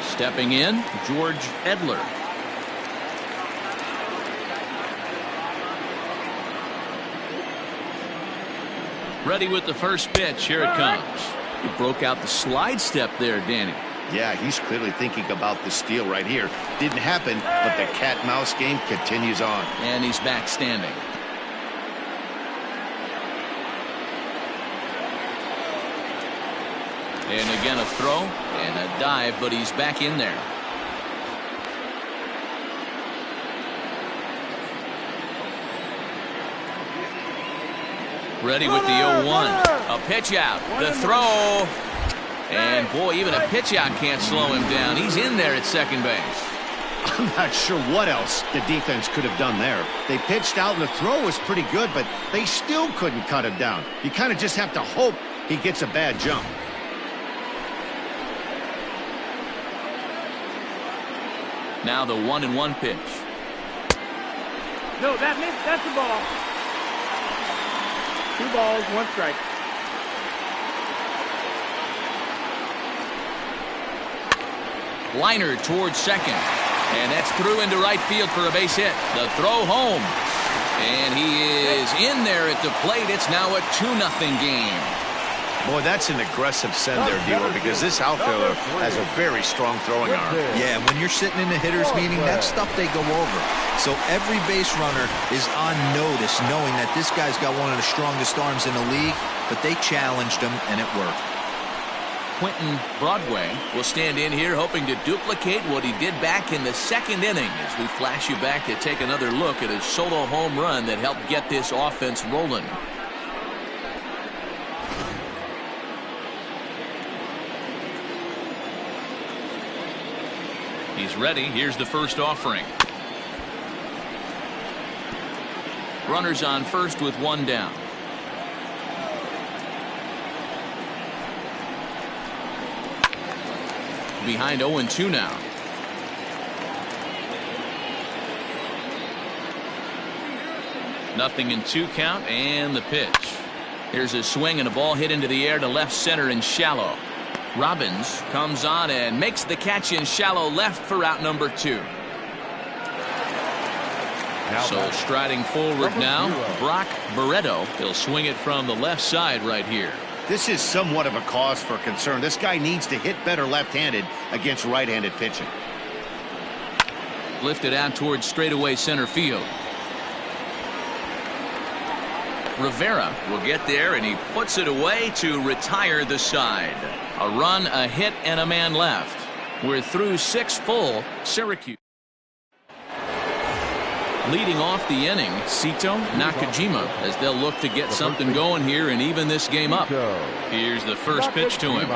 Stepping in, George Edler. Ready with the first pitch. Here it comes. He broke out the slide step there, Danny. Yeah, he's clearly thinking about the steal right here. Didn't happen, but the cat-mouse game continues on. And he's back standing. And again a throw and a dive, but he's back in there. Ready with the 0-1. A pitch out. The throw. And boy, even a pitch out can't slow him down. He's in there at second base. I'm not sure what else the defense could have done there. They pitched out and the throw was pretty good, but they still couldn't cut him down. You kind of just have to hope he gets a bad jump. Now the 1-1 pitch. No, that's a ball. 2 balls, 1 strike. Liner towards second. And that's through into right field for a base hit. The throw home. And he is in there at the plate. It's now a 2-0 game. Boy, that's an aggressive send there, D-Lo, because this outfielder has a very strong throwing arm. Yeah, when you're sitting in a hitter's meeting, that's stuff they go over. So every base runner is on notice, knowing that this guy's got one of the strongest arms in the league, but they challenged him, and it worked. Quentin Broadway will stand in here hoping to duplicate what he did back in the 2nd inning as we flash you back to take another look at his solo home run that helped get this offense rolling. He's ready. Here's the first offering. Runners on first with 1 down. Behind 0-2 now. Nothing in 2 count and the pitch. Here's a swing and a ball hit into the air to left center and shallow. Robbins comes on and makes the catch in shallow left for out number 2. So striding forward now, Brock Barreto. He'll swing it from the left side right here. This is somewhat of a cause for concern. This guy needs to hit better left-handed against right-handed pitching. Lifted out towards straightaway center field. Rivera will get there, and he puts it away to retire the side. A run, a hit, and a man left. We're through 6 full. Syracuse. Leading off the inning, Sito Nakajima, as they'll look to get something going here and even this game up. Here's the first pitch to him.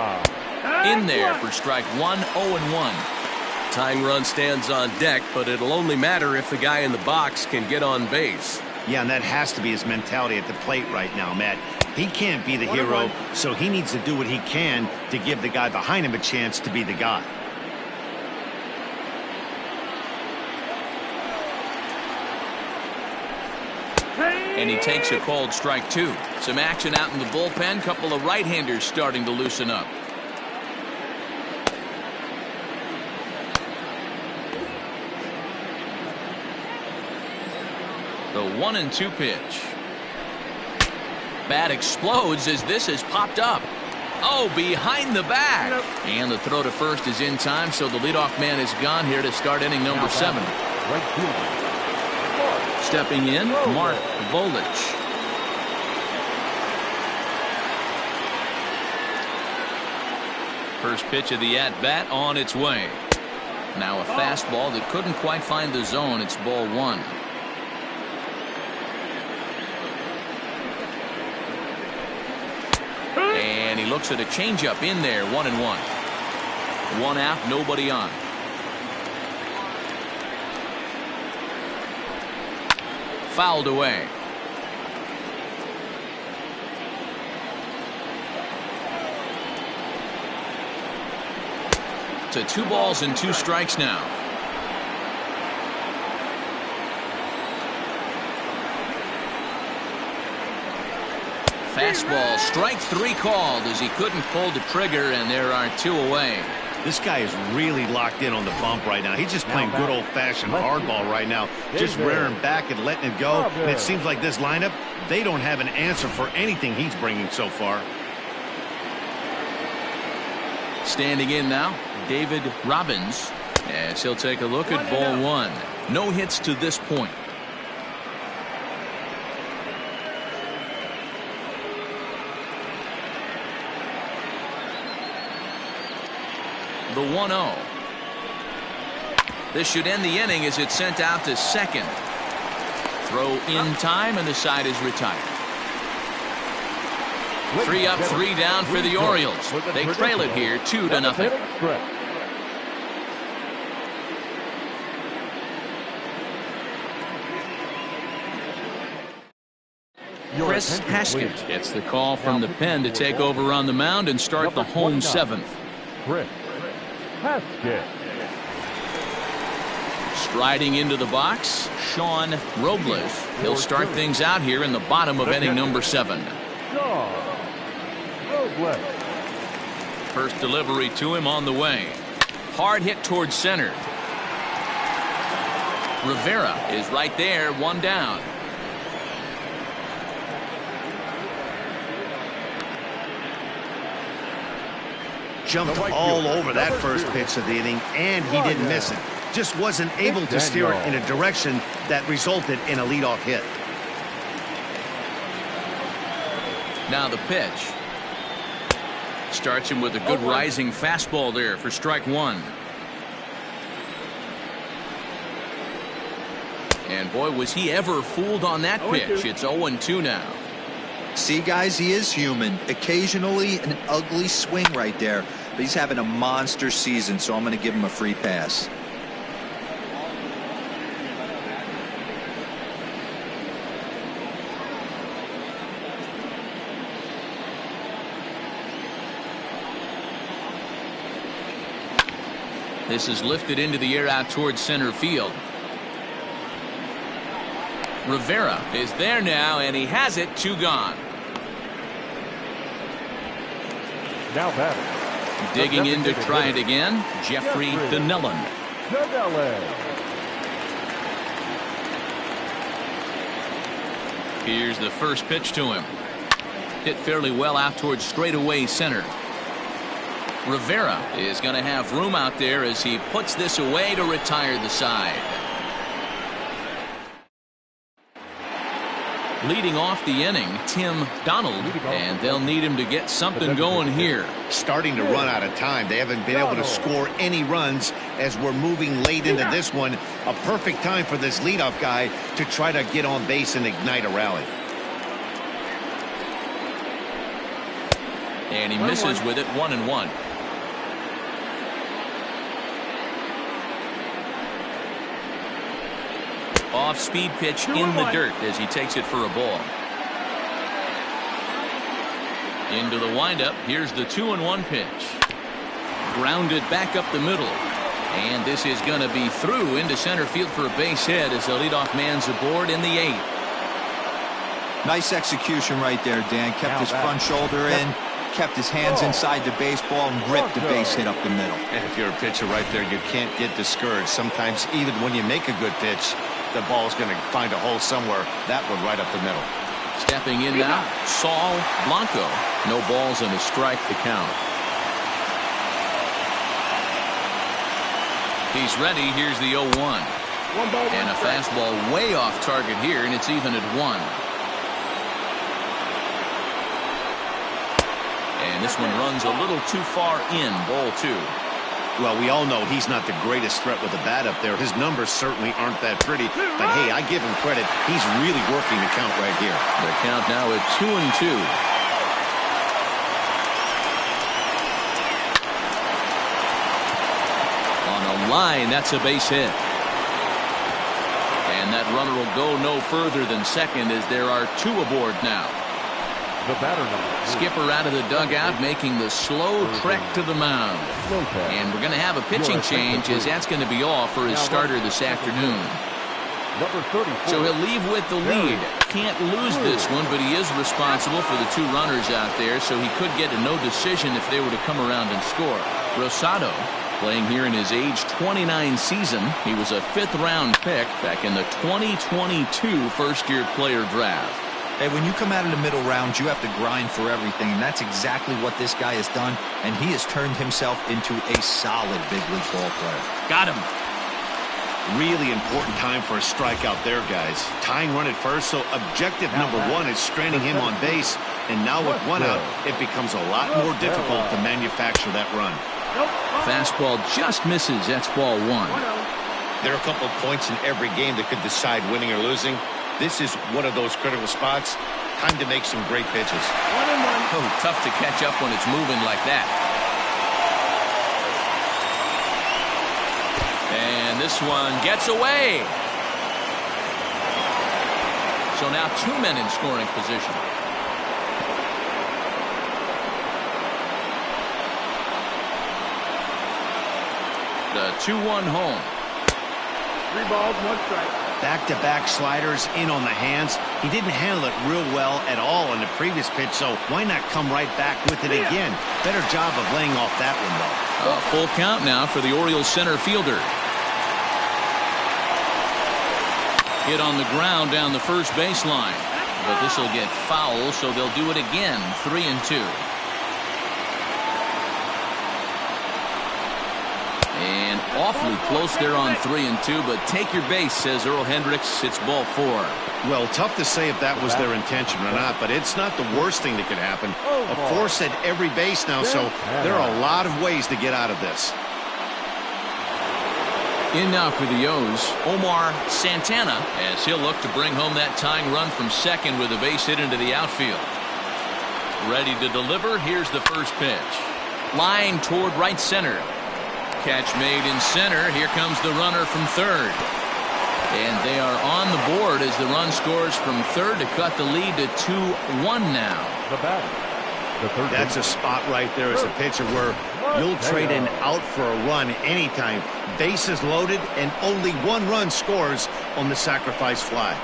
In there for strike 1, 0-1. Tying run stands on deck, but it'll only matter if the guy in the box can get on base. Yeah, and that has to be his mentality at the plate right now, Matt. He can't be the hero, so he needs to do what he can to give the guy behind him a chance to be the guy. And he takes a called strike 2. Some action out in the bullpen. Couple of right-handers starting to loosen up. The 1-2 pitch. Bat explodes as this has popped up. Oh, behind the back. And the throw to first is in time, so the leadoff man is gone here to start inning number 7. Stepping in, Mark Volich. First pitch of the at-bat on its way. Now a fastball that couldn't quite find the zone. It's ball 1. And he looks at a changeup in there, 1-1. 1 out, nobody on. Fouled away. to 2 balls and 2 strikes now. Fastball, strike 3 called as he couldn't pull the trigger, and there are 2 away. This guy is really locked in on the bump right now. He's just playing good old-fashioned hardball right now, just rearing back and letting it go. And it seems like this lineup, they don't have an answer for anything he's bringing so far. Standing in now, David Robbins, as he'll take a look at ball 1. No hits to this point. The 1-0. This should end the inning as it's sent out to second. Throw in time, and the side is retired. 3 up, 3 down for the Orioles. They trail it here 2-0. Chris Haskett gets the call from the pen to take over on the mound and start the home 7th. Chris Haskett. Striding into the box, Sean Robles. He'll start things out here in the bottom of inning number 7. First delivery to him on the way. Hard hit towards center. Rivera is right there, 1 down. Jumped all over that first pitch of the inning, and he didn't miss it. Just wasn't able to steer it in a direction that resulted in a leadoff hit. Now the pitch. Starts him with a good rising fastball there for strike 1. And boy, was he ever fooled on that pitch. It's 0-2 now. See, guys, he is human. Occasionally an ugly swing right there, but he's having a monster season, so I'm going to give him a free pass. This is lifted into the air out towards center field. Rivera is there now, and he has it. 2 gone. Now batting. Digging in to try it again, Jeffrey Donnellan. Here's the first pitch to him. Hit fairly well out towards straightaway center. Rivera is going to have room out there as he puts this away to retire the side. Leading off the inning, Tim Donald, and they'll need him to get something going here. Starting to run out of time. They haven't been able to score any runs as we're moving late into this one. A perfect time for this leadoff guy to try to get on base and ignite a rally. And he misses with it, 1-1. Off-speed pitch in the dirt as he takes it for a ball. Into the windup. Here's the 2-1 pitch. Grounded back up the middle. And this is going to be through into center field for a base hit as the leadoff man's aboard in the 8th. Nice execution right there, Dan. Kept his front shoulder in, kept his hands inside the baseball, and ripped the base hit up the middle. And if you're a pitcher right there, you can't get discouraged. Sometimes even when you make a good pitch, the ball's going to find a hole somewhere. That one right up the middle. Stepping in now, Saul Blanco. No balls and a strike to count. He's ready. Here's the 0-1. And a fastball way off target here, and it's even at 1. And this one runs a little too far in, ball 2. Well, we all know he's not the greatest threat with the bat up there. His numbers certainly aren't that pretty. But, hey, I give him credit. He's really working the count right here. The count now at 2-2. On a line, that's a base hit. And that runner will go no further than second as there are 2 aboard now. The batter number 3. Skipper out of the dugout making the slow trek to the mound. And we're going to have a pitching change as that's going to be all for his starter this afternoon. Number 34. So he'll leave with the lead. Can't lose this one, but he is responsible for the 2 runners out there, so he could get a no decision if they were to come around and score. Rosado, playing here in his age 29 season. He was a 5th-round pick back in the 2022 first-year player draft. Hey, when you come out of the middle rounds, you have to grind for everything, and that's exactly what this guy has done, and he has turned himself into a solid big league ball player. Got him. Really important time for a strikeout there, guys. Tying run at first, so objective number 1 is stranding him on base, and now with 1 out, it becomes a lot more difficult to manufacture that run. Fastball just misses. That's ball 1. There are a couple of points in every game that could decide winning or losing. This is one of those critical spots. Time to make some great pitches. 1-1. Oh, tough to catch up when it's moving like that. And this one gets away. So now 2 men in scoring position. The 2-1 home. 3 balls, 1 strike. Back-to-back sliders in on the hands. He didn't handle it real well at all in the previous pitch, so why not come right back with it again? Better job of laying off that one, though. A full count now for the Orioles center fielder. Hit on the ground down the first baseline. But this will get foul, so they'll do it again. 3-2. And awfully close there on 3-2, but take your base, says Earl Hendricks. It's ball 4. Well, tough to say if that was their intention or not, but it's not the worst thing that could happen. A force at every base now, so there are a lot of ways to get out of this. In now for the O's, Omar Santana, as he'll look to bring home that tying run from second with a base hit into the outfield. Ready to deliver. Here's the first pitch. Line toward right center. Catch made in center. Here comes the runner from third. And they are on the board as the run scores from third to cut the lead to 2-1 now. The batter. The third. That's a spot right there as a pitcher where you'll trade an out for a run anytime. Bases loaded and only 1 run scores on the sacrifice fly.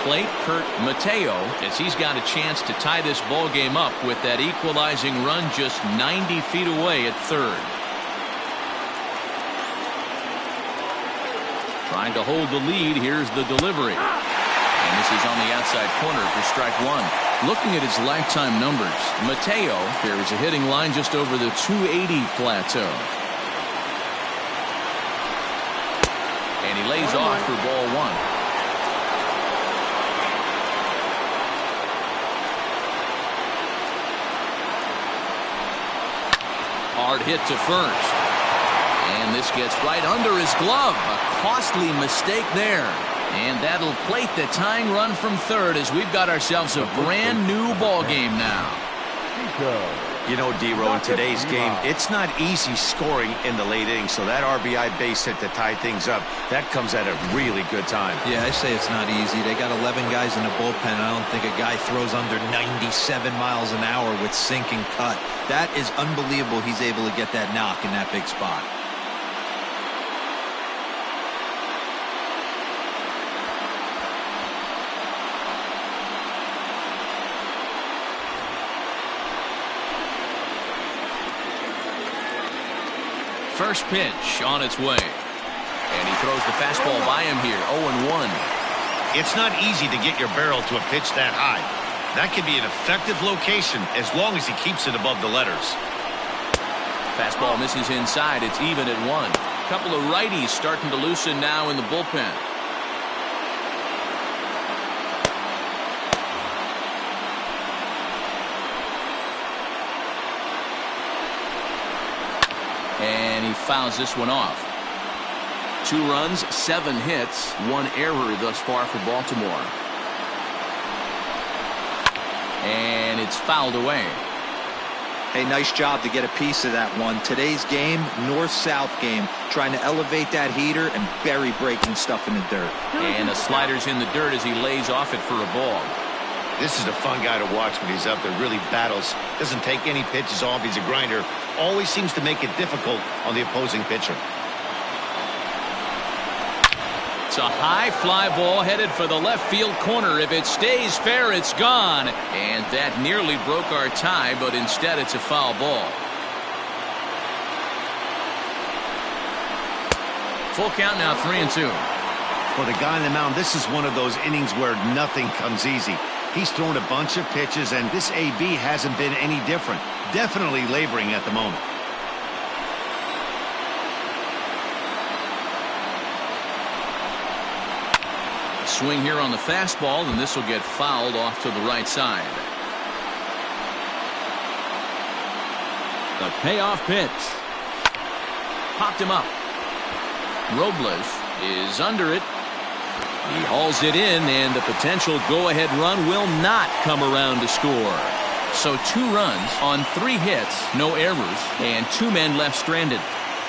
Plate, Kurt Mateo, as he's got a chance to tie this ball game up with that equalizing run just 90 feet away at third. Trying to hold the lead. Here's the delivery. And this is on the outside corner for strike 1. Looking at his lifetime numbers, Mateo carries a hitting line just over the 280 plateau. And he lays off for ball 1. Hard hit to first. And this gets right under his glove. A costly mistake there. And that'll plate the tying run from third as we've got ourselves a brand new ball game now. You know, D-Row, in today's game, it's not easy scoring in the late innings, so that RBI base hit to tie things up, that comes at a really good time. Yeah, I say it's not easy. They got 11 guys in the bullpen. I don't think a guy throws under 97 miles an hour with sink and cut. That is unbelievable he's able to get that knock in that big spot. First pitch on its way. And he throws the fastball by him here. 0-1. It's not easy to get your barrel to a pitch that high. That can be an effective location as long as he keeps it above the letters. Fastball misses inside. It's even at 1. A couple of righties starting to loosen now in the bullpen. And he fouls this one off. 2 runs, 7 hits, 1 error thus far for Baltimore. And it's fouled away. Hey, nice job to get a piece of that one. Today's game, north-south game, trying to elevate that heater and bury breaking stuff in the dirt. And the slider's in the dirt as he lays off it for a ball. This is a fun guy to watch when he's up there. Really battles. Doesn't take any pitches off. He's a grinder. Always seems to make it difficult on the opposing pitcher. It's a high fly ball headed for the left field corner. If it stays fair, it's gone. And that nearly broke our tie, but instead it's a foul ball. Full count now, 3-2. For the guy on the mound, this is one of those innings where nothing comes easy. He's thrown a bunch of pitches, and this AB hasn't been any different. Definitely laboring at the moment. Swing here on the fastball, and this will get fouled off to the right side. The payoff pitch. Popped him up. Robles is under it. He hauls it in, and the potential go-ahead run will not come around to score. So 2 runs on 3 hits, no errors, and 2 men left stranded.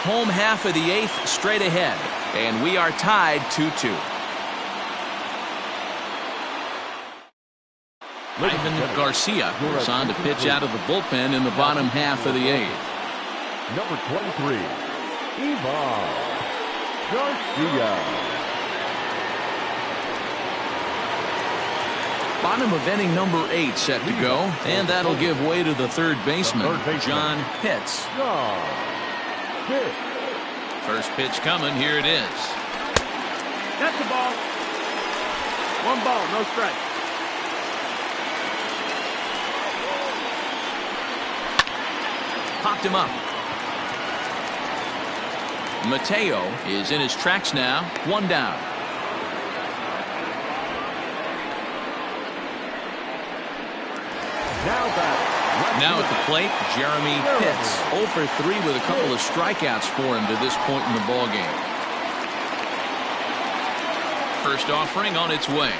Home half of the 8th straight ahead, and we are tied 2-2. Ivan Garcia is on to pitch out of the bullpen in the bottom half of the 8th. Number 23, Ivan Garcia. Bottom of inning number 8 set to go, and that'll give way to the third baseman, John Pitts. First pitch coming, here it is. That's the ball. 1 ball, no strike. Popped him up. Mateo is in his tracks now, 1 down. Now at the plate, Jeremy Pitts. 0 for 3 with a couple of strikeouts for him to this point in the ballgame. First offering on its way.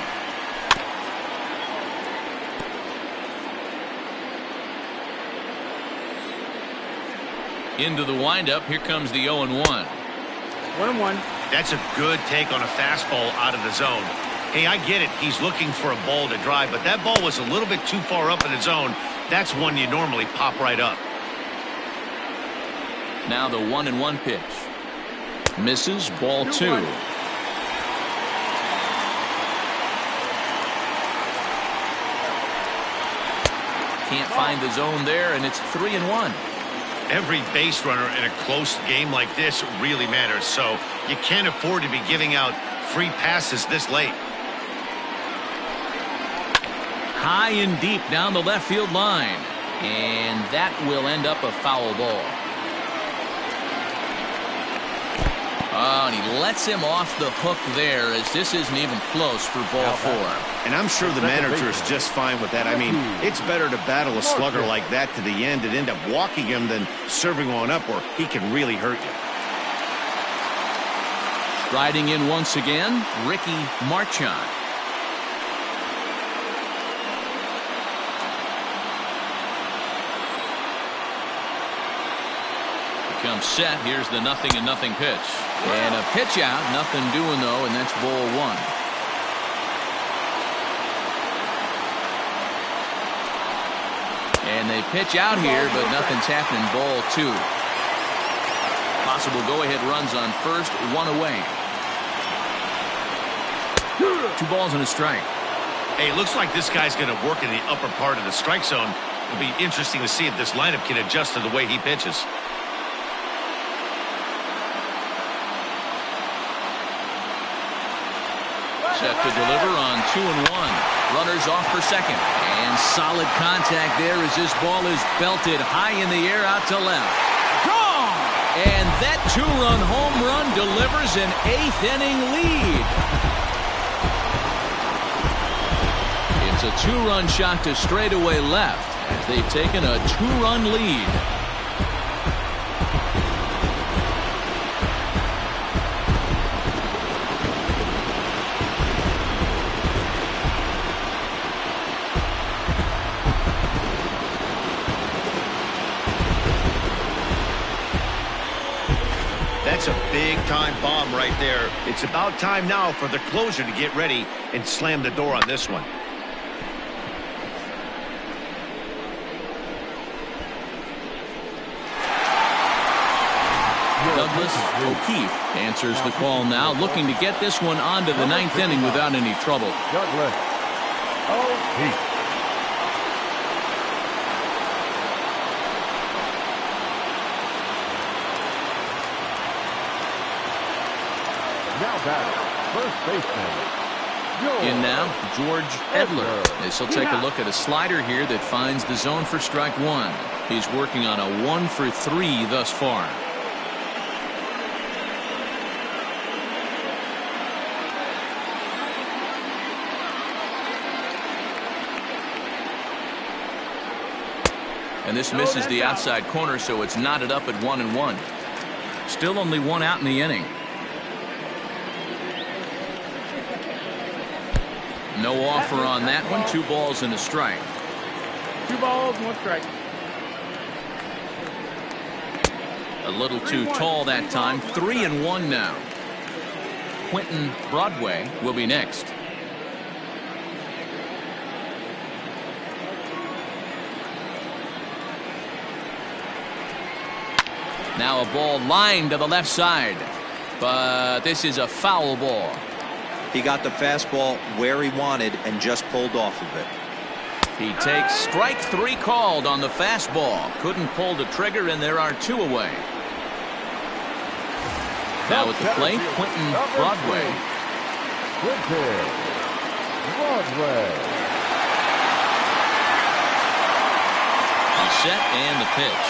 Into the windup. Here comes the 0-1. 1-1. That's a good take on a fastball out of the zone. Hey, I get it. He's looking for a ball to drive, but that ball was a little bit too far up in the zone. That's one you normally pop right up. Now the 1-1 pitch. Misses, ball 2. Can't find the zone there, and it's 3-1. Every base runner in a close game like this really matters, so you can't afford to be giving out free passes this late. High and deep down the left field line, and that will end up a foul ball. Oh, and he lets him off the hook there, as this isn't even close for ball 4. And I'm sure the manager is just fine with that. I mean, it's better to battle a slugger like that to the end and end up walking him than serving one up where he can really hurt you. Riding in once again, Ricky Marchand. Comes set. Here's the 0-0 pitch. And a pitch out. Nothing doing, though, and that's ball 1. And they pitch out here, but nothing's happening. Ball 2. Possible go-ahead runs on first, 1 away. 2 balls and a strike. Hey, it looks like this guy's going to work in the upper part of the strike zone. It'll be interesting to see if this lineup can adjust to the way he pitches. Set to deliver on 2-1. Runners off for second. And solid contact there as this ball is belted high in the air out to left. Gone! And that 2-run home run delivers an 8th inning lead. It's a 2-run shot to straightaway left as they've taken a 2-run lead. That's a big-time bomb right there. It's about time now for the closer to get ready and slam the door on this one. Douglas O'Keefe answers the call now, looking to get this one onto the ninth inning without any trouble. Douglas O'Keefe. Now batting, first baseman. In now, George Edler. As he'll take a look at a slider here that finds the zone for strike one. He's working on a 1-for-3 thus far. And this misses the outside corner, so it's knotted up at 1-1. Still only one out in the inning. No offer on that one. 2 balls and a strike. 2 balls, 1 strike. A little too tall that time. 3-1 now. Quentin Broadway will be next. Now a ball lined to the left side, but this is a foul ball. He got the fastball where he wanted and just pulled off of it. He takes strike 3 called on the fastball. Couldn't pull the trigger, and there are 2 away. Now at the plate, Quentin Broadway. Quentin Broadway. He's set and the pitch.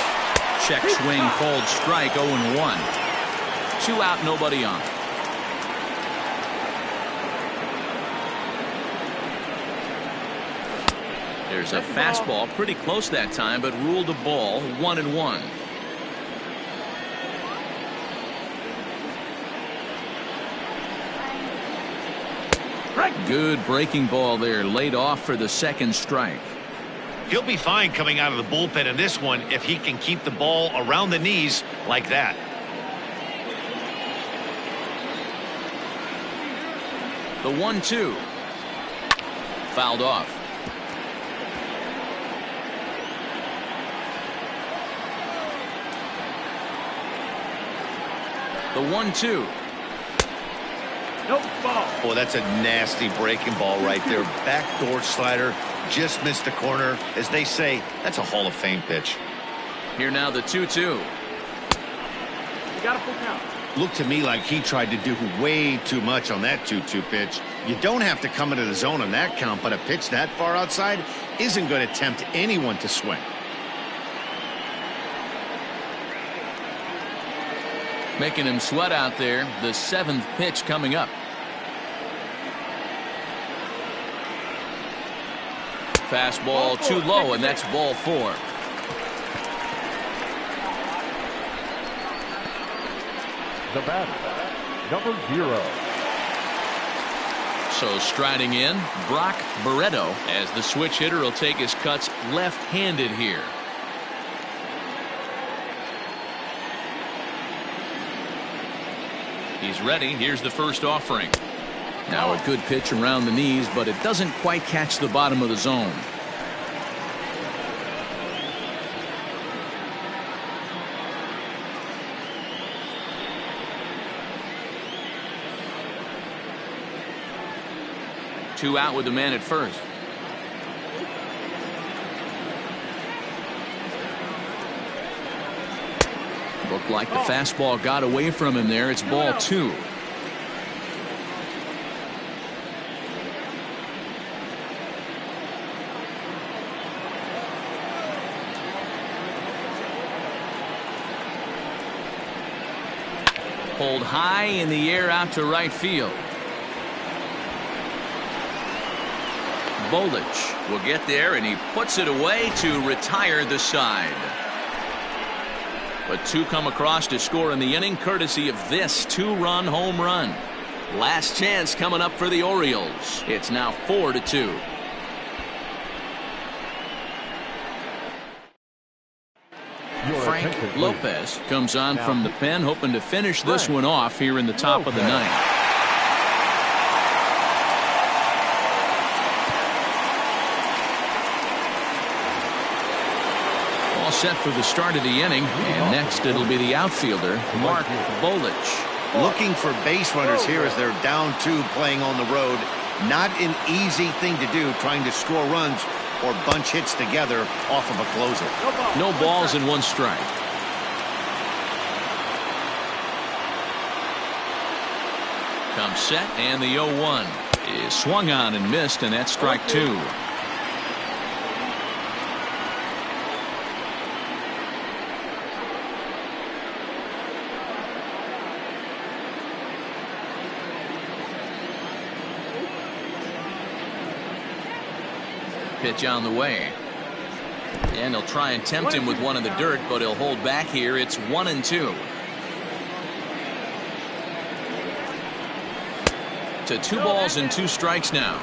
Check swing called strike. 0-1. 2 out, nobody on. There's a fastball pretty close that time, but ruled a ball. 1-1. Good breaking ball there, laid off for the second strike. He'll be fine coming out of the bullpen in this one if he can keep the ball around the knees like that. The 1-2. Fouled off. The 1-2. Nope, ball. Oh, that's a nasty breaking ball right there. Backdoor slider. Just missed the corner. As they say, that's a Hall of Fame pitch. Here now the 2-2. You got a full count. Looked to me like he tried to do way too much on that 2-2 pitch. You don't have to come into the zone on that count, but a pitch that far outside isn't going to tempt anyone to swing. Making him sweat out there. The 7th pitch coming up. Fastball too low, and that's ball 4. The batter, number 0. So striding in, Brock Barreto, as the switch hitter will take his cuts left-handed here. He's ready. Here's the first offering. Now a good pitch around the knees, but it doesn't quite catch the bottom of the zone. Two out with the man at first. Looked like the fastball got away from him there. It's ball 2. Pulled high in the air out to right field. Bolich will get there, and he puts it away to retire the side. But 2 come across to score in the inning, courtesy of this 2-run home run. Last chance coming up for the Orioles. It's now 4-2. Your Frank Attention, please. Lopez comes on from the pen, hoping to finish this one off here in the top of the ninth. All set for the start of the inning, and next it'll be the outfielder, Mark Bolich. Looking for base runners here as they're down 2 playing on the road. Not an easy thing to do, trying to score runs or bunch hits together off of a closer. No balls and 1 strike. Comes set, and the 0-1 is swung on and missed, and that's strike 2. Pitch on the way, and he'll try and tempt him with one in the dirt, but he'll hold back here. It's 1-2 to 2 balls and 2 strikes now.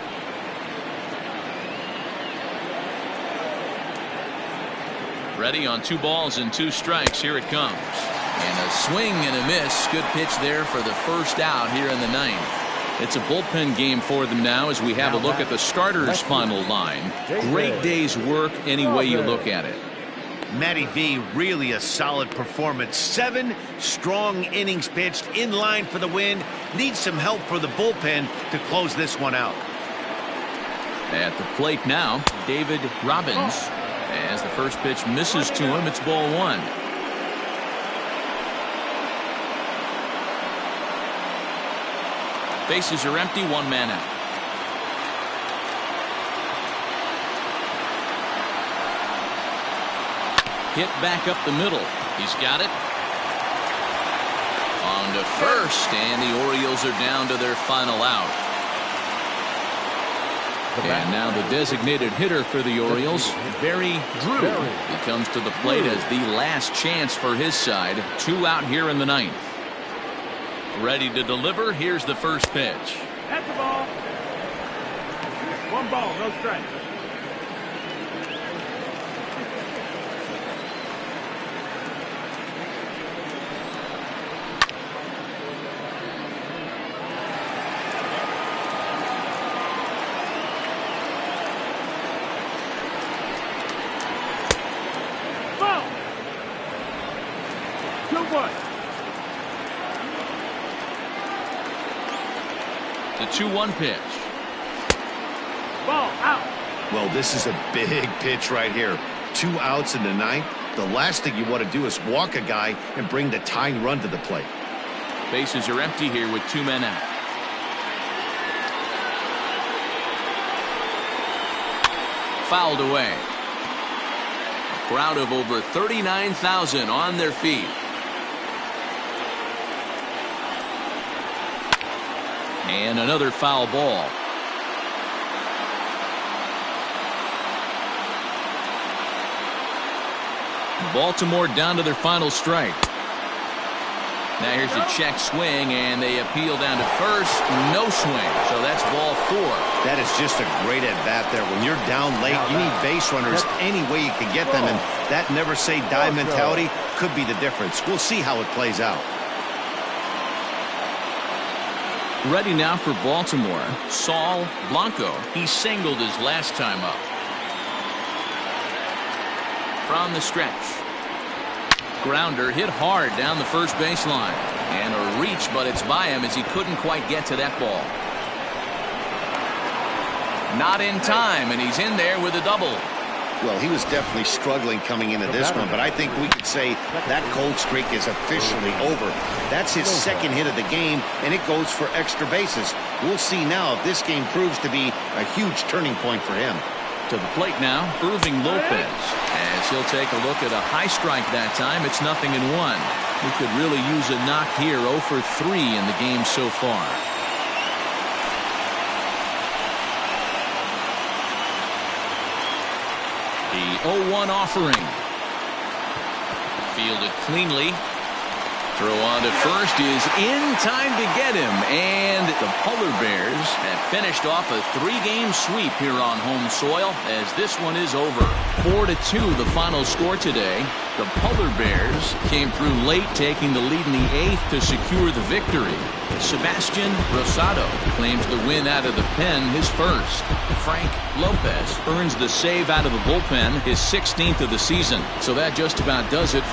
Ready on 2 balls and 2 strikes. Here it comes, and a swing and a miss. Good pitch there for the first out here in the ninth. It's a bullpen game for them now as we have a look at the starters' final line. Great day's work any way you look at it. Matty V, really a solid performance. 7 strong innings pitched, in line for the win. Needs some help for the bullpen to close this one out. At the plate now, David Robbins. As the first pitch misses to him, it's ball 1. Bases are empty, 1 man out. Hit back up the middle. He's got it. On to first, and the Orioles are down to their final out. And now the designated hitter for the Orioles, Barry Drew. He comes to the plate as the last chance for his side. 2 out here in the ninth. Ready to deliver. Here's the first pitch. That's the ball. 1 ball, no strike. Ball. 2-1. The 2-1 pitch. Ball out. Well, this is a big pitch right here. 2 outs in the ninth. The last thing you want to do is walk a guy and bring the tying run to the plate. Bases are empty here with 2 men out. Fouled away. A crowd of over 39,000 on their feet. And another foul ball. Baltimore down to their final strike. Now here's a check swing, and they appeal down to first. No swing, so that's ball 4. That is just a great at-bat there. When you're down late, you need base runners any way you can get them, and that never-say-die mentality could be the difference. We'll see how it plays out. Ready now for Baltimore, Saul Blanco. He singled his last time up. From the stretch. Grounder hit hard down the first baseline. And a reach, but it's by him as he couldn't quite get to that ball. Not in time, and he's in there with a double. Well, he was definitely struggling coming into this one, but I think we could say that cold streak is officially over. That's his second hit of the game, and it goes for extra bases. We'll see now if this game proves to be a huge turning point for him. To the plate now, Irving Lopez. As he'll take a look at a high strike that time. It's 0-1. He could really use a knock here. 0 for 3 in the game so far. The 0-1 offering. Fielded cleanly. Throw on to first is in time to get him, and the Polar Bears have finished off a 3-game sweep here on home soil as this one is over. 4-2 the final score today. The Polar Bears came through late, taking the lead in the 8th to secure the victory. Sebastian Rosado claims the win out of the pen, his first. Frank Lopez earns the save out of the bullpen, his 16th of the season. So that just about does it for